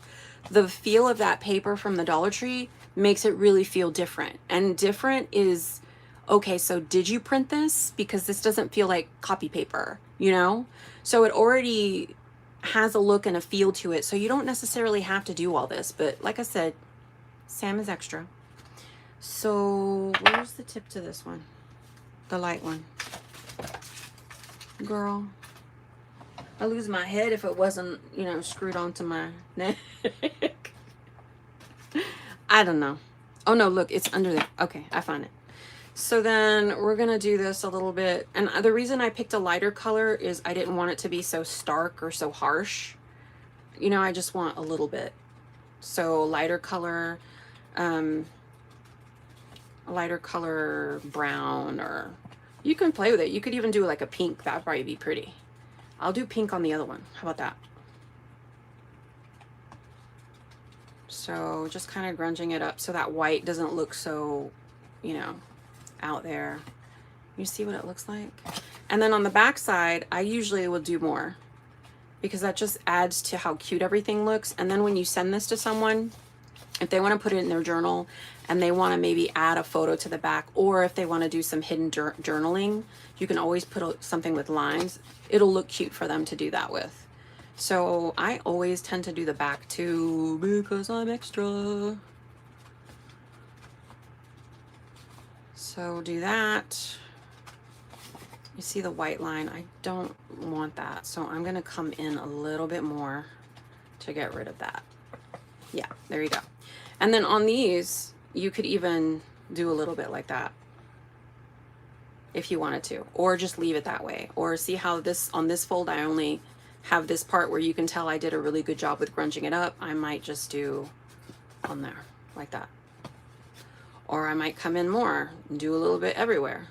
the feel of that paper from the Dollar Tree makes it really feel different. And different is, okay, so did you print this? Because this doesn't feel like copy paper, you know? So it already has a look and a feel to it. So you don't necessarily have to do all this. But like I said, Sam is extra. So where's the tip to this one? The light one. Girl, I lose my head if it wasn't, you know, screwed onto my neck. I don't know. Oh no, look, it's under there. Okay, I found it. So then we're gonna do this a little bit. And the reason I picked a lighter color is I didn't want it to be so stark or so harsh. You know, I just want a little bit. So lighter color, lighter color brown, or you can play with it. You could even do like a pink. That would probably be pretty. I'll do pink on the other one. How about that? So just kind of grunging it up so that white doesn't look so, you know, out there. You see what it looks like? And then on the back side, I usually will do more because that just adds to how cute everything looks. And then when you send this to someone, if they want to put it in their journal and they want to maybe add a photo to the back, or if they want to do some hidden journaling, you can always put something with lines. It'll look cute for them to do that with. So I always tend to do the back too because I'm extra. So do that. You see the white line? I don't want that. So I'm going to come in a little bit more to get rid of that. Yeah, there you go. And then on these, you could even do a little bit like that if you wanted to, or just leave it that way. Or see how this, on this fold, I only have this part where you can tell I did a really good job with grunging it up. I might just do on there like that. Or I might come in more and do a little bit everywhere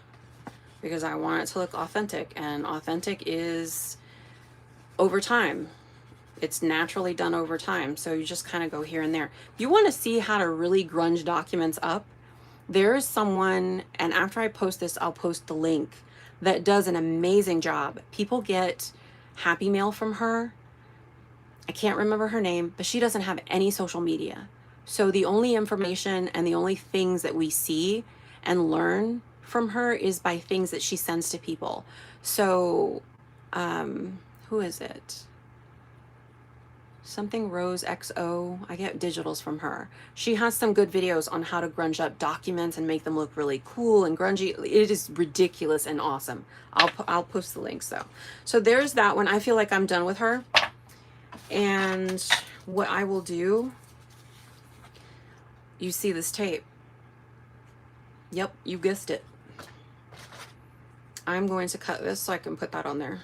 because I want it to look authentic, and authentic is over time. It's naturally done over time. So you just kind of go here and there. If you want to see how to really grunge documents up, there is someone, and after I post this, I'll post the link, that does an amazing job. People get happy mail from her. I can't remember her name, but she doesn't have any social media. So the only information and the only things that we see and learn from her is by things that she sends to people. So, who is it? Something Rose XO. I get digitals from her. She has some good videos on how to grunge up documents and make them look really cool and grungy. It is ridiculous and awesome. I'll post the links though. So there's that one. I feel like I'm done with her. And what I will do, you see this tape. Yep, you guessed it. I'm going to cut this so I can put that on there.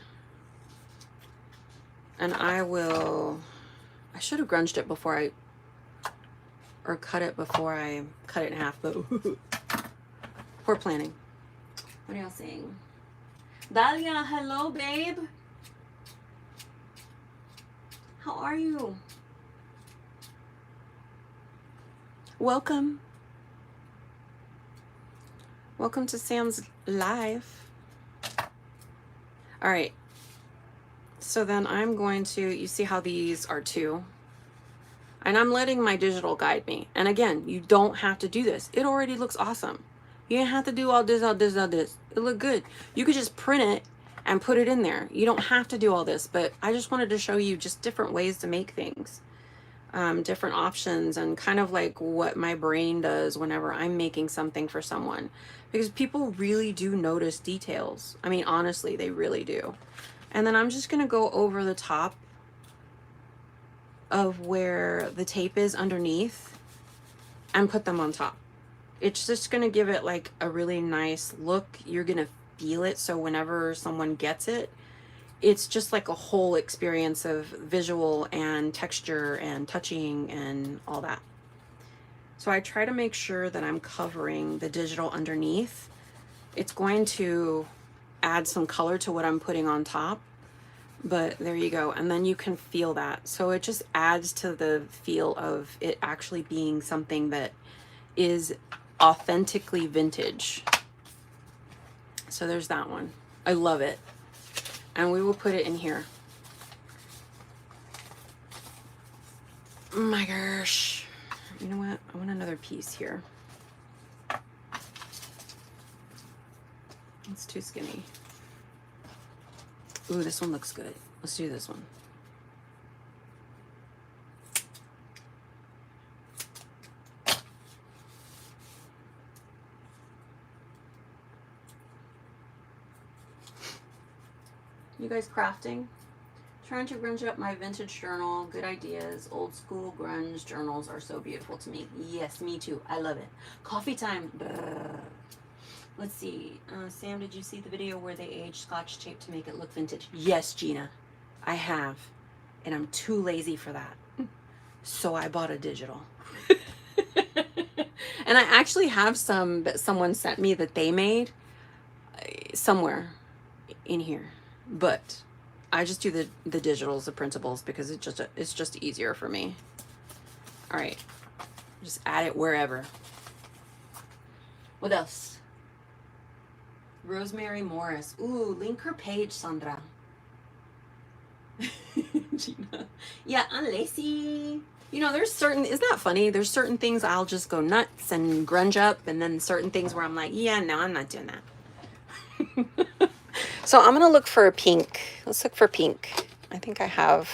And I should have grunged it before or cut it before I cut it in half, but poor planning. What are y'all saying? Dalia, hello, babe. How are you? Welcome. Welcome to Sam's live. All right. So then I'm going to, you see how these are two? And I'm letting my digital guide me. And again, you don't have to do this. It already looks awesome. You don't have to do all this, all this, all this. It look good. You could just print it and put it in there. You don't have to do all this, but I just wanted to show you just different ways to make things, different options, and kind of like what my brain does whenever I'm making something for someone, because people really do notice details. I mean, honestly, they really do. And then I'm just going to go over the top of where the tape is underneath and put them on top. It's just going to give it like a really nice look. You're going to feel it. So whenever someone gets it, it's just like a whole experience of visual and texture and touching and all that. So I try to make sure that I'm covering the digital underneath. It's going to add some color to what I'm putting on top, but there you go. And then you can feel that. So it just adds to the feel of it actually being something that is authentically vintage. So there's that one. I love it. And we will put it in here. Oh my gosh. You know what? I want another piece here. It's too skinny. Ooh, this one looks good. Let's do this one. You guys crafting? Trying to grunge up my vintage journal. Good ideas. Old school grunge journals are so beautiful to me. Yes, me too. I love it. Coffee time. Brrr. Let's see. Sam, did you see the video where they aged Scotch tape to make it look vintage? Yes, Gina. I have. And I'm too lazy for that. So I bought a digital. And I actually have some that someone sent me that they made somewhere in here. But I just do the digitals, the printables, because it's just easier for me. All right. Just add it wherever. What else? Rosemary Morris. Ooh, link her page, Sandra. Gina. Yeah, I'm lazy. You know, there's certain, isn't that funny? There's certain things I'll just go nuts and grunge up, and then certain things where I'm like, yeah, no, I'm not doing that. So I'm going to look for a pink. Let's look for pink. I think I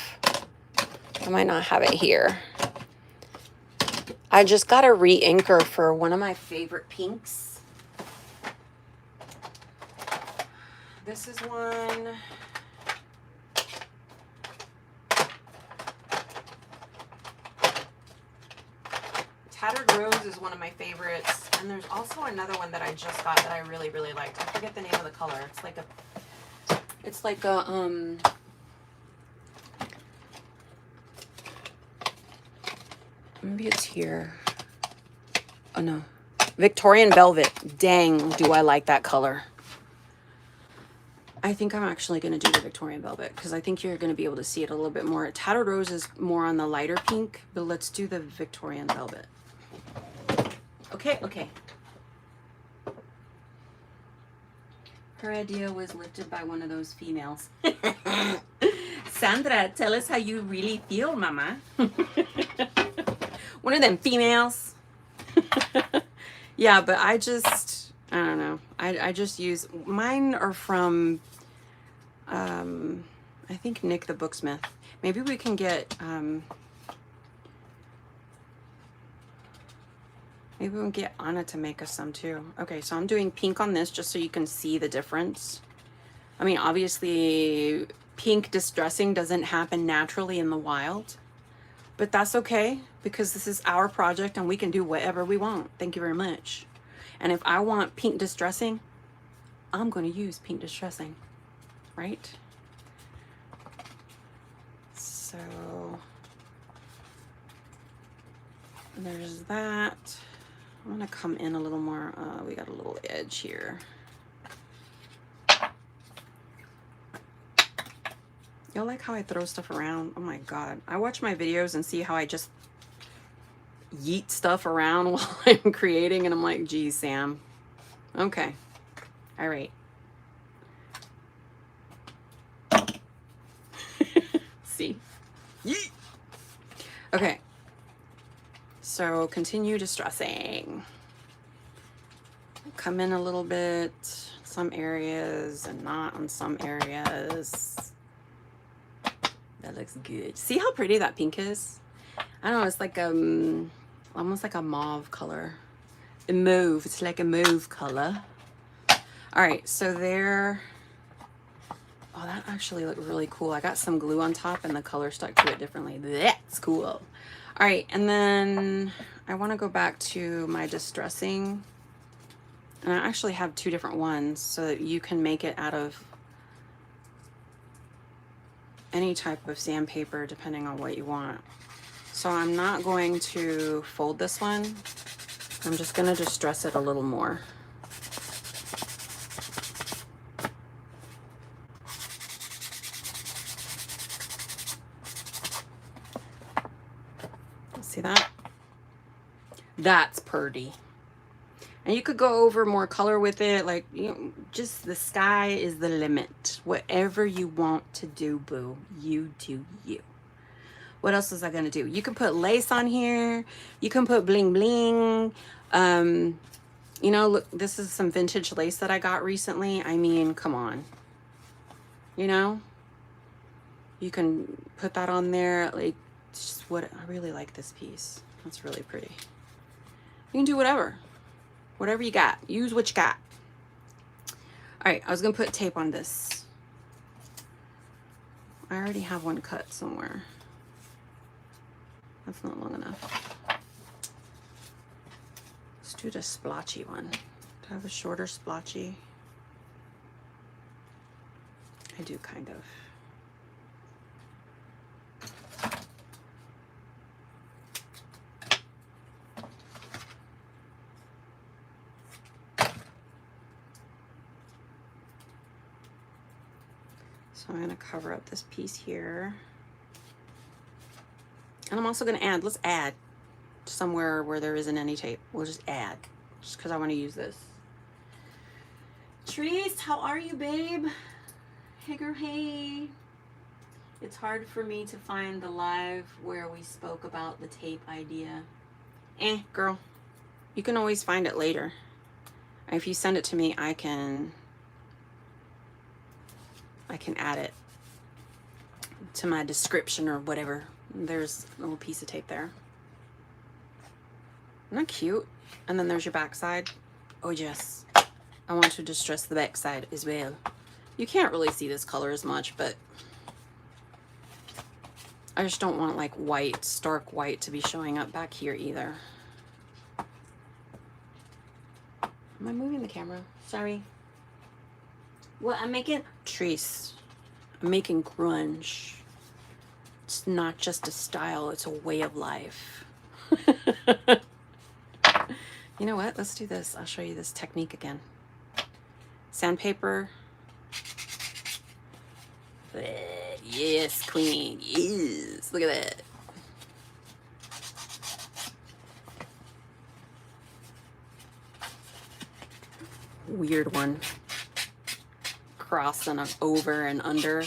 might not have it here. I just got a re-inker for one of my favorite pinks. This is one. Tattered Rose is one of my favorites. And there's also another one that I just got that I really, really liked. I forget the name of the color. It's like a maybe it's here. Oh no. Victorian Velvet. Dang, do I like that color. I think I'm actually going to do the Victorian Velvet because I think you're going to be able to see it a little bit more. Tattered Rose is more on the lighter pink, but let's do the Victorian Velvet. Okay. Her idea was lifted by one of those females. Sandra, tell us how you really feel, mama. One of them females. Yeah, but I don't know. I just use, mine are from, I think Nick the Booksmith. Maybe we can get, maybe we'll get Anna to make us some too. Okay, so I'm doing pink on this just so you can see the difference. I mean, obviously, pink distressing doesn't happen naturally in the wild, but that's okay because this is our project and we can do whatever we want. Thank you very much. And if I want pink distressing, I'm going to use pink distressing, right? So there's that. I'm going to come in a little more. We got a little edge here. Y'all like how I throw stuff around? Oh my God. I watch my videos and see how I just yeet stuff around while I'm creating, and I'm like, geez, Sam. Okay. All right. See? Yeet. Okay. So continue distressing. Come in a little bit, some areas, and not on some areas. That looks good. See how pretty that pink is? I don't know, it's like almost like a mauve color. A mauve, it's like a mauve color. All right, so there. Oh, that actually looked really cool. I got some glue on top and the color stuck to it differently. That's cool. All right, and then I want to go back to my distressing. And I actually have two different ones so that you can make it out of any type of sandpaper depending on what you want. So I'm not going to fold this one. I'm just going to distress it a little more. See that? That's pretty. And you could go over more color with it, like, you know, just the sky is the limit. Whatever you want to do, boo, you do you. What else is I gonna do? You can put lace on here. You can put bling bling. You know, look, this is some vintage lace that I got recently. I mean, come on. You know? You can put that on there, like, just what, I really like this piece. That's really pretty. You can do whatever you got. Use what you got. All right, I was gonna put tape on this. I already have one cut somewhere. That's not long enough. Let's do the splotchy one. Do I have a shorter splotchy? I do, kind of. So I'm gonna cover up this piece here. And I'm also gonna add, let's add somewhere where there isn't any tape. We'll just add, just because I want to use this. Trees, how are you, babe? Hey girl, hey. It's hard for me to find the live where we spoke about the tape idea. Girl, you can always find it later. If you send it to me, I can add it to my description or whatever. There's a little piece of tape there. Isn't that cute? And then there's your backside. Oh yes, I want to distress the backside as well. You can't really see this color as much, but I just don't want like white, stark white to be showing up back here either. Am I moving the camera? Sorry. What I'm making? Trees. I'm making grunge. It's not just a style, it's a way of life. You know what? Let's do this. I'll show you this technique again. Sandpaper. Yes, queen. Yes. Look at that. Weird one. Cross and over and under.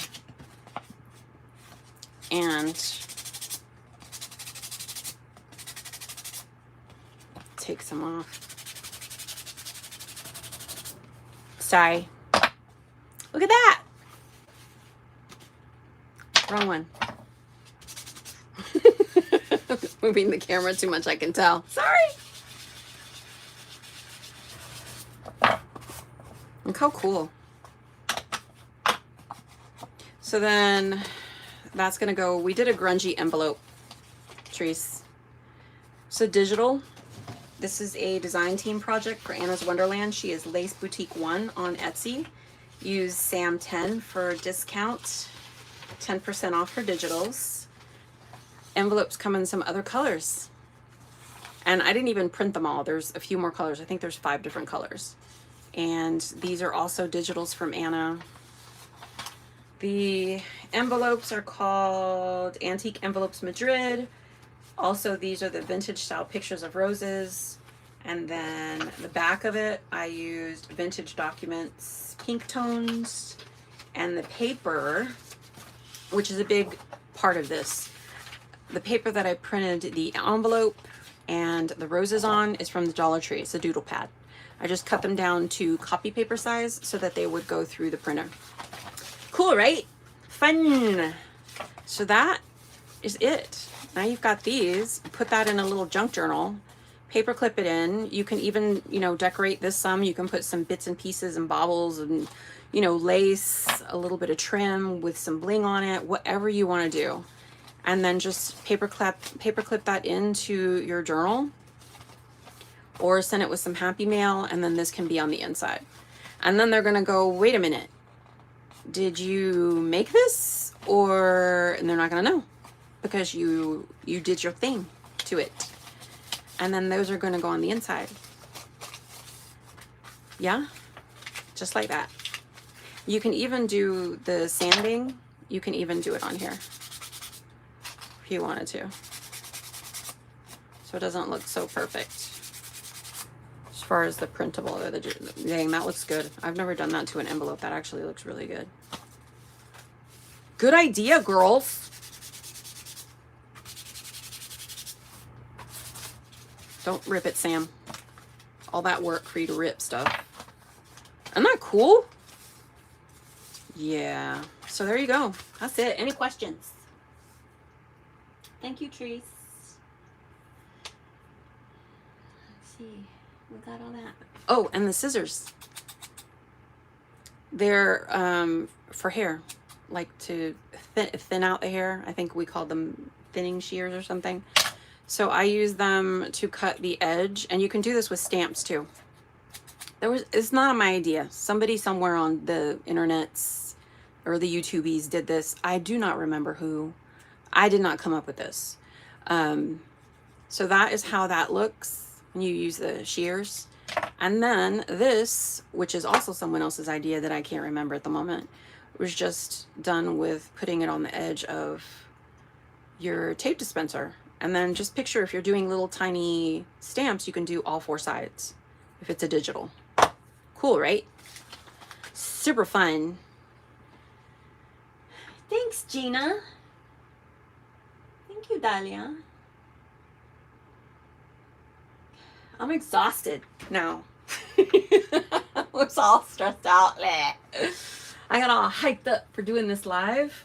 And take some off. Sorry. Look at that. Wrong one. Moving the camera too much, I can tell. Sorry. Look how cool. So then that's gonna go, we did a grungy envelope, Trees. So digital, this is a design team project for Anna's Wonderland. She is Lace Boutique 1 on Etsy. Use Sam10 for discount, 10% off her digitals. Envelopes come in some other colors. And I didn't even print them all. There's a few more colors. I think there's 5 different colors. And these are also digitals from Anna. The envelopes are called Antique Envelopes Madrid. Also, these are the vintage style pictures of roses. And then the back of it, I used Vintage Documents pink tones. And the paper, which is a big part of this, the paper that I printed the envelope and the roses on is from the Dollar Tree. It's a doodle pad. I just cut them down to copy paper size so that they would go through the printer. Cool, right? Fun. So that is it. Now you've got these. Put that in a little junk journal. Paper clip it in. You can even, you know, decorate this some. You can put some bits and pieces and baubles and, you know, lace, a little bit of trim with some bling on it, whatever you want to do. And then just paper clip that into your journal, or send it with some happy mail, and then this can be on the inside. And then they're gonna go, wait a minute, did you make this? And they're not gonna know because you did your thing to it. And then those are gonna go on the inside. Yeah, just like that. You can even do the sanding. You can even do it on here if you wanted to. So it doesn't look so perfect. As far as the printable, or the dang, that looks good. I've never done that to an envelope. That actually looks really good. Good idea, girls. Don't rip it, Sam. All that work for you to rip stuff. Isn't that cool? Yeah. So there you go. That's it. Any questions? Thank you, Trees. Let's see. We got all that. Oh, and the scissors. They're for hair, like to thin out the hair. I think we call them thinning shears or something. So I use them to cut the edge, and you can do this with stamps too. It's not my idea. Somebody somewhere on the internets or the YouTubies did this. I do not remember who. I did not come up with this. So that is how that looks when you use the shears. And then this, which is also someone else's idea that I can't remember at the moment, was just done with putting it on the edge of your tape dispenser. And then just picture if you're doing little tiny stamps, you can do all four sides if it's a digital. Cool, right? Super fun. Thanks, Gina. Thank you, Dahlia. I'm exhausted now. I was all stressed out. I got all hyped up for doing this live.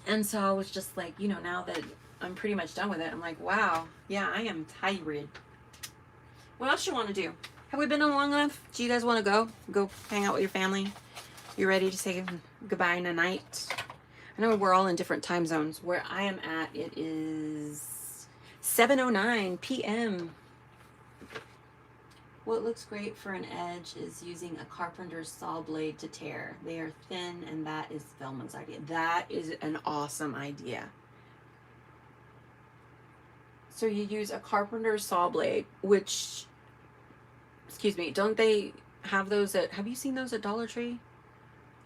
And so I was just like, you know, now that I'm pretty much done with it, I'm like, wow, yeah, I am tired. What else you want to do? Have we been on long enough? Do you guys want to go hang out with your family? You ready to say goodbye in the night? I know we're all in different time zones. Where I am at, it is 7:09 p.m. What looks great for an edge is using a carpenter's saw blade to tear. They are thin, and that is Velma's idea. That is an awesome idea. So you use a carpenter's saw blade, which, excuse me, don't they have those have you seen those at Dollar Tree?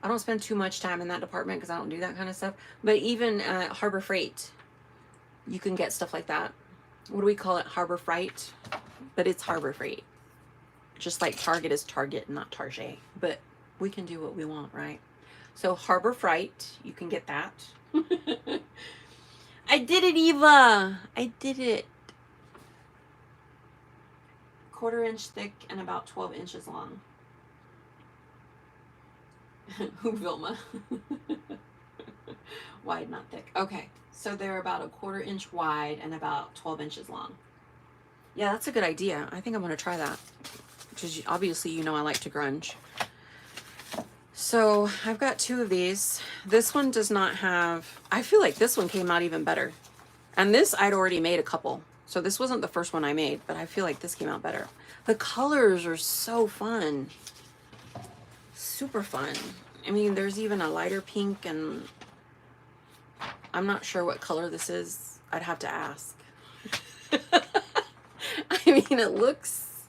I don't spend too much time in that department because I don't do that kind of stuff. But even at Harbor Freight, you can get stuff like that. What do we call it? Harbor Freight? But it's Harbor Freight. Just like Target is Target, not Target. But we can do what we want, right? So Harbor Freight, you can get that. I did it, Eva. I did it. 1/4 inch thick and about 12 inches long. Who, Vilma? Wide, not thick. Okay, so they're about a 1/4 inch wide and about 12 inches long. Yeah, that's a good idea. I think I'm going to try that. Because obviously, you know, I like to grunge. So I've got 2 of these. This one does not have, I feel like this one came out even better. And this I'd already made a couple. So this wasn't the first one I made, but I feel like this came out better. The colors are so fun. Super fun. I mean, there's even a lighter pink, and I'm not sure what color this is. I'd have to ask. I mean, it looks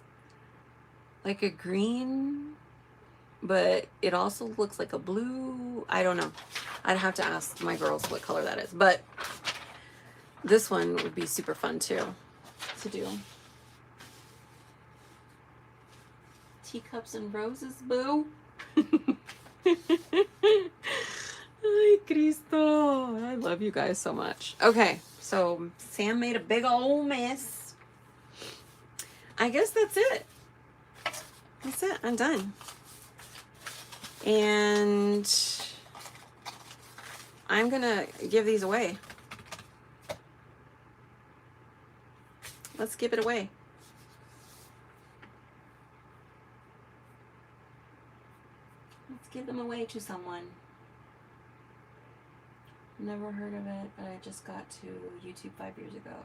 like a green, but it also looks like a blue. I don't know. I'd have to ask my girls what color that is. But this one would be super fun too to do. Teacups and roses, boo. Ay, Cristo. I love you guys so much. Okay, so Sam made a big old mess. I guess that's it. That's it. I'm done. And I'm gonna give these away. Let's give it away. Let's give them away to someone. Never heard of it, but I just got to YouTube 5 years ago.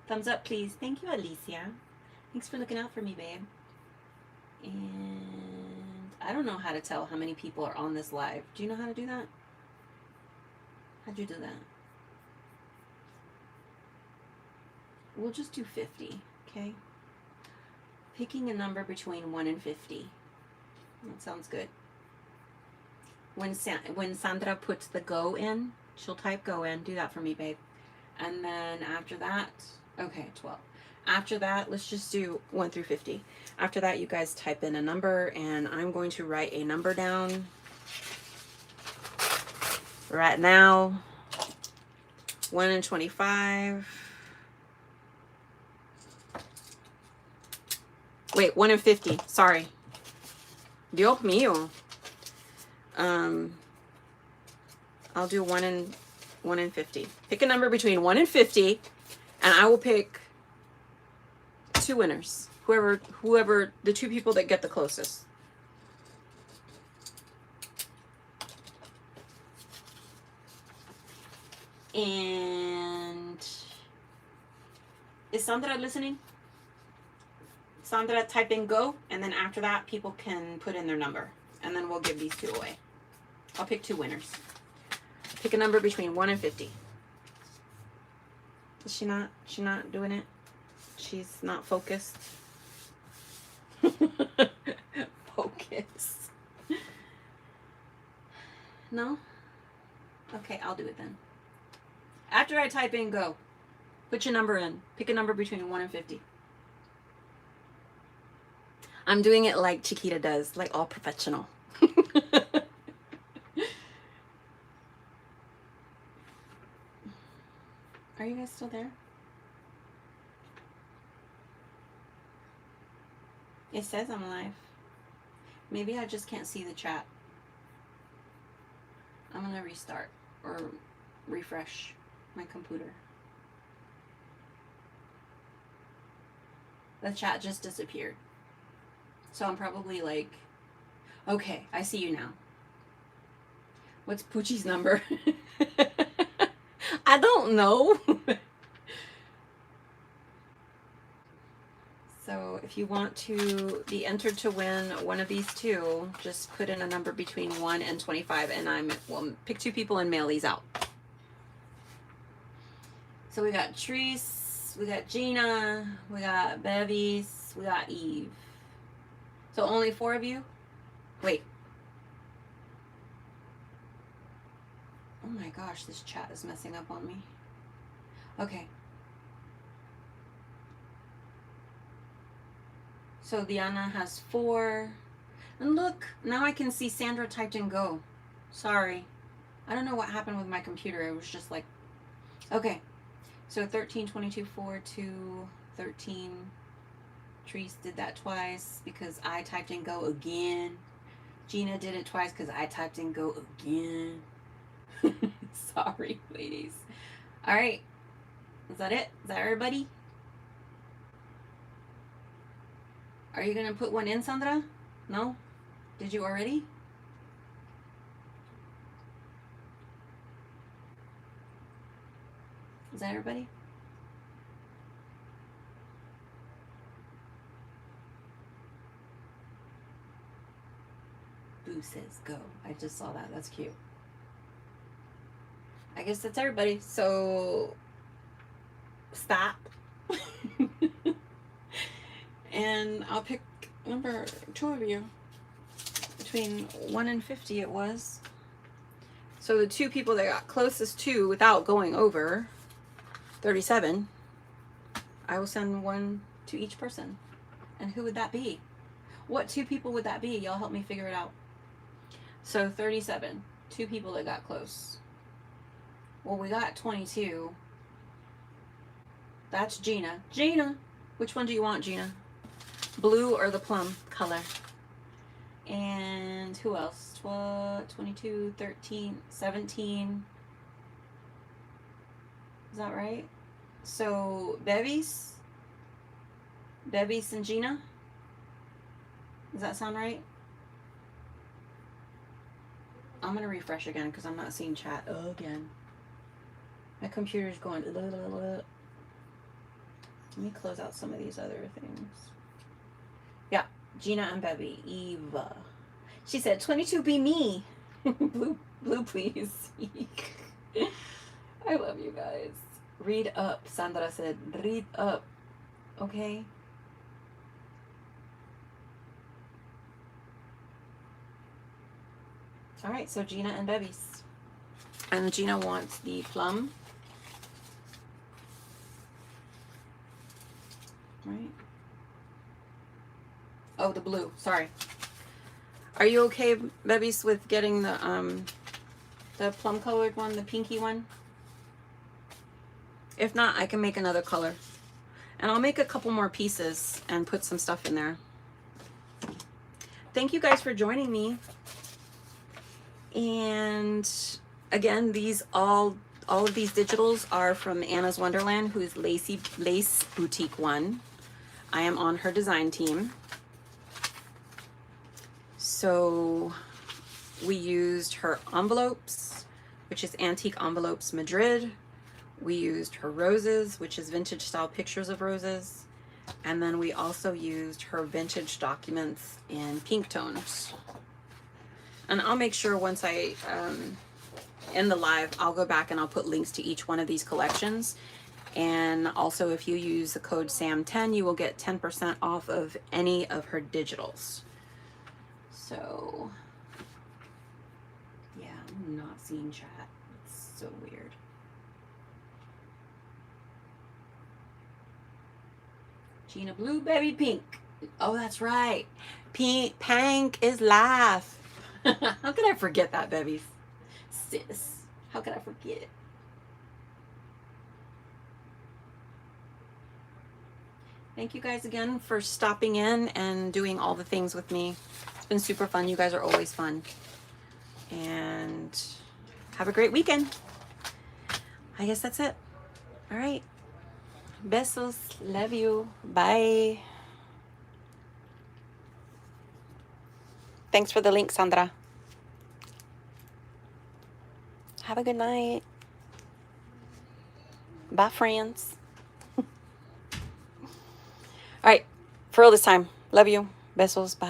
Thumbs up, please. Thank you, Alicia. Thanks for looking out for me, babe. And I don't know how to tell how many people are on this live. Do you know how to do that? How'd you do that? We'll just do 50, okay? Picking a number between 1 and 50. That sounds good. When Sandra puts the go in, she'll type go in. Do that for me, babe. And then after that, okay, 12. After that, let's just do 1 through 50. After that, you guys type in a number, and I'm going to write a number down right now. 1 and 25. Wait, 1 and 50. Sorry. Dios mío. I'll do 1 and 50. Pick a number between 1 and 50, and I will pick 2 winners. Whoever the 2 people that get the closest. And is Sandra listening? Sandra, type in go, and then after that, people can put in their number, and then we'll give these 2 away. I'll pick 2 winners. Pick a number between 1 and 50. Is she not? She's not doing it? She's not focused? Focus. No? Okay, I'll do it then. After I type in go, put your number in. Pick a number between 1 and 50. I'm doing it like Chiquita does, like all professional. Are you guys still there? It says I'm live. Maybe I just can't see the chat. I'm gonna restart or refresh my computer. The chat just disappeared. So I'm probably like, okay, I see you now. What's Poochie's number? I don't know. So if you want to be entered to win one of these 2, just put in a number between 1 and 25, and we'll pick 2 people and mail these out. So we got Treese, we got Gina, we got Bevis, we got Eve. So only 4 of you? Wait. Oh my gosh, this chat is messing up on me. Okay. So Diana has 4. And look, now I can see Sandra typed in go. Sorry. I don't know what happened with my computer. It was just like, okay. So 13, 22, 4, 2, 13. Treese did that twice because I typed in go again. Gina did it twice because I typed in go again. Sorry, ladies. All right. Is that it? Is that everybody? Are you going to put one in, Sandra? No? Did you already? Is that everybody? Boo says go. I just saw that. That's cute. I guess that's everybody. So stop. And I'll pick number 2 of you. Between 1 and 50 it was. So the 2 people that got closest to without going over 37, I will send 1 to each person. And who would that be? What 2 people would that be? Y'all help me figure it out. So 37, 2 people that got close. Well, we got 22. That's Gina. Gina, which one do you want, Gina? blue or the plum color. And who else? 12, 22, 13, 17. Is that right? So Bevis and Gina. Does that sound right? I'm gonna refresh again because I'm not seeing chat again. My computer's going. Let me close out some of these other things. Yeah, Gina and Bevy. Eva. She said 22 be me. blue, please. I love you guys. Read up. Sandra said, read up. Okay. All right, so Gina and Bevy's. And Gina wants the plum. Right. Oh, the blue. Sorry. Are you okay, Bevy's, with getting the plum colored one, the pinky one? If not, I can make another color. And I'll make a couple more pieces and put some stuff in there. Thank you guys for joining me. And again, these all of these digitals are from Anna's Wonderland, who's Lace Boutique One. I am on her design team. So we used her envelopes, which is Antique Envelopes Madrid. We used her roses, which is vintage style pictures of roses. And then we also used her vintage documents in pink tones. And I'll make sure once I end the live, I'll go back and I'll put links to each one of these collections. And also, if you use the code SAM10, you will get 10% off of any of her digitals. So, yeah, I'm not seeing chat. It's so weird. Gina Blue, Baby Pink. Oh, that's right. Pink is life. How could I forget that, Bevies? Sis, how could I forget? Thank you guys again for stopping in and doing all the things with me. It's been super fun. You guys are always fun. And have a great weekend. I guess that's it. All right. Besos. Love you. Bye. Thanks for the link, Sandra. Have a good night. Bye, friends. All right, for real this time. Love you. Besos. Bye.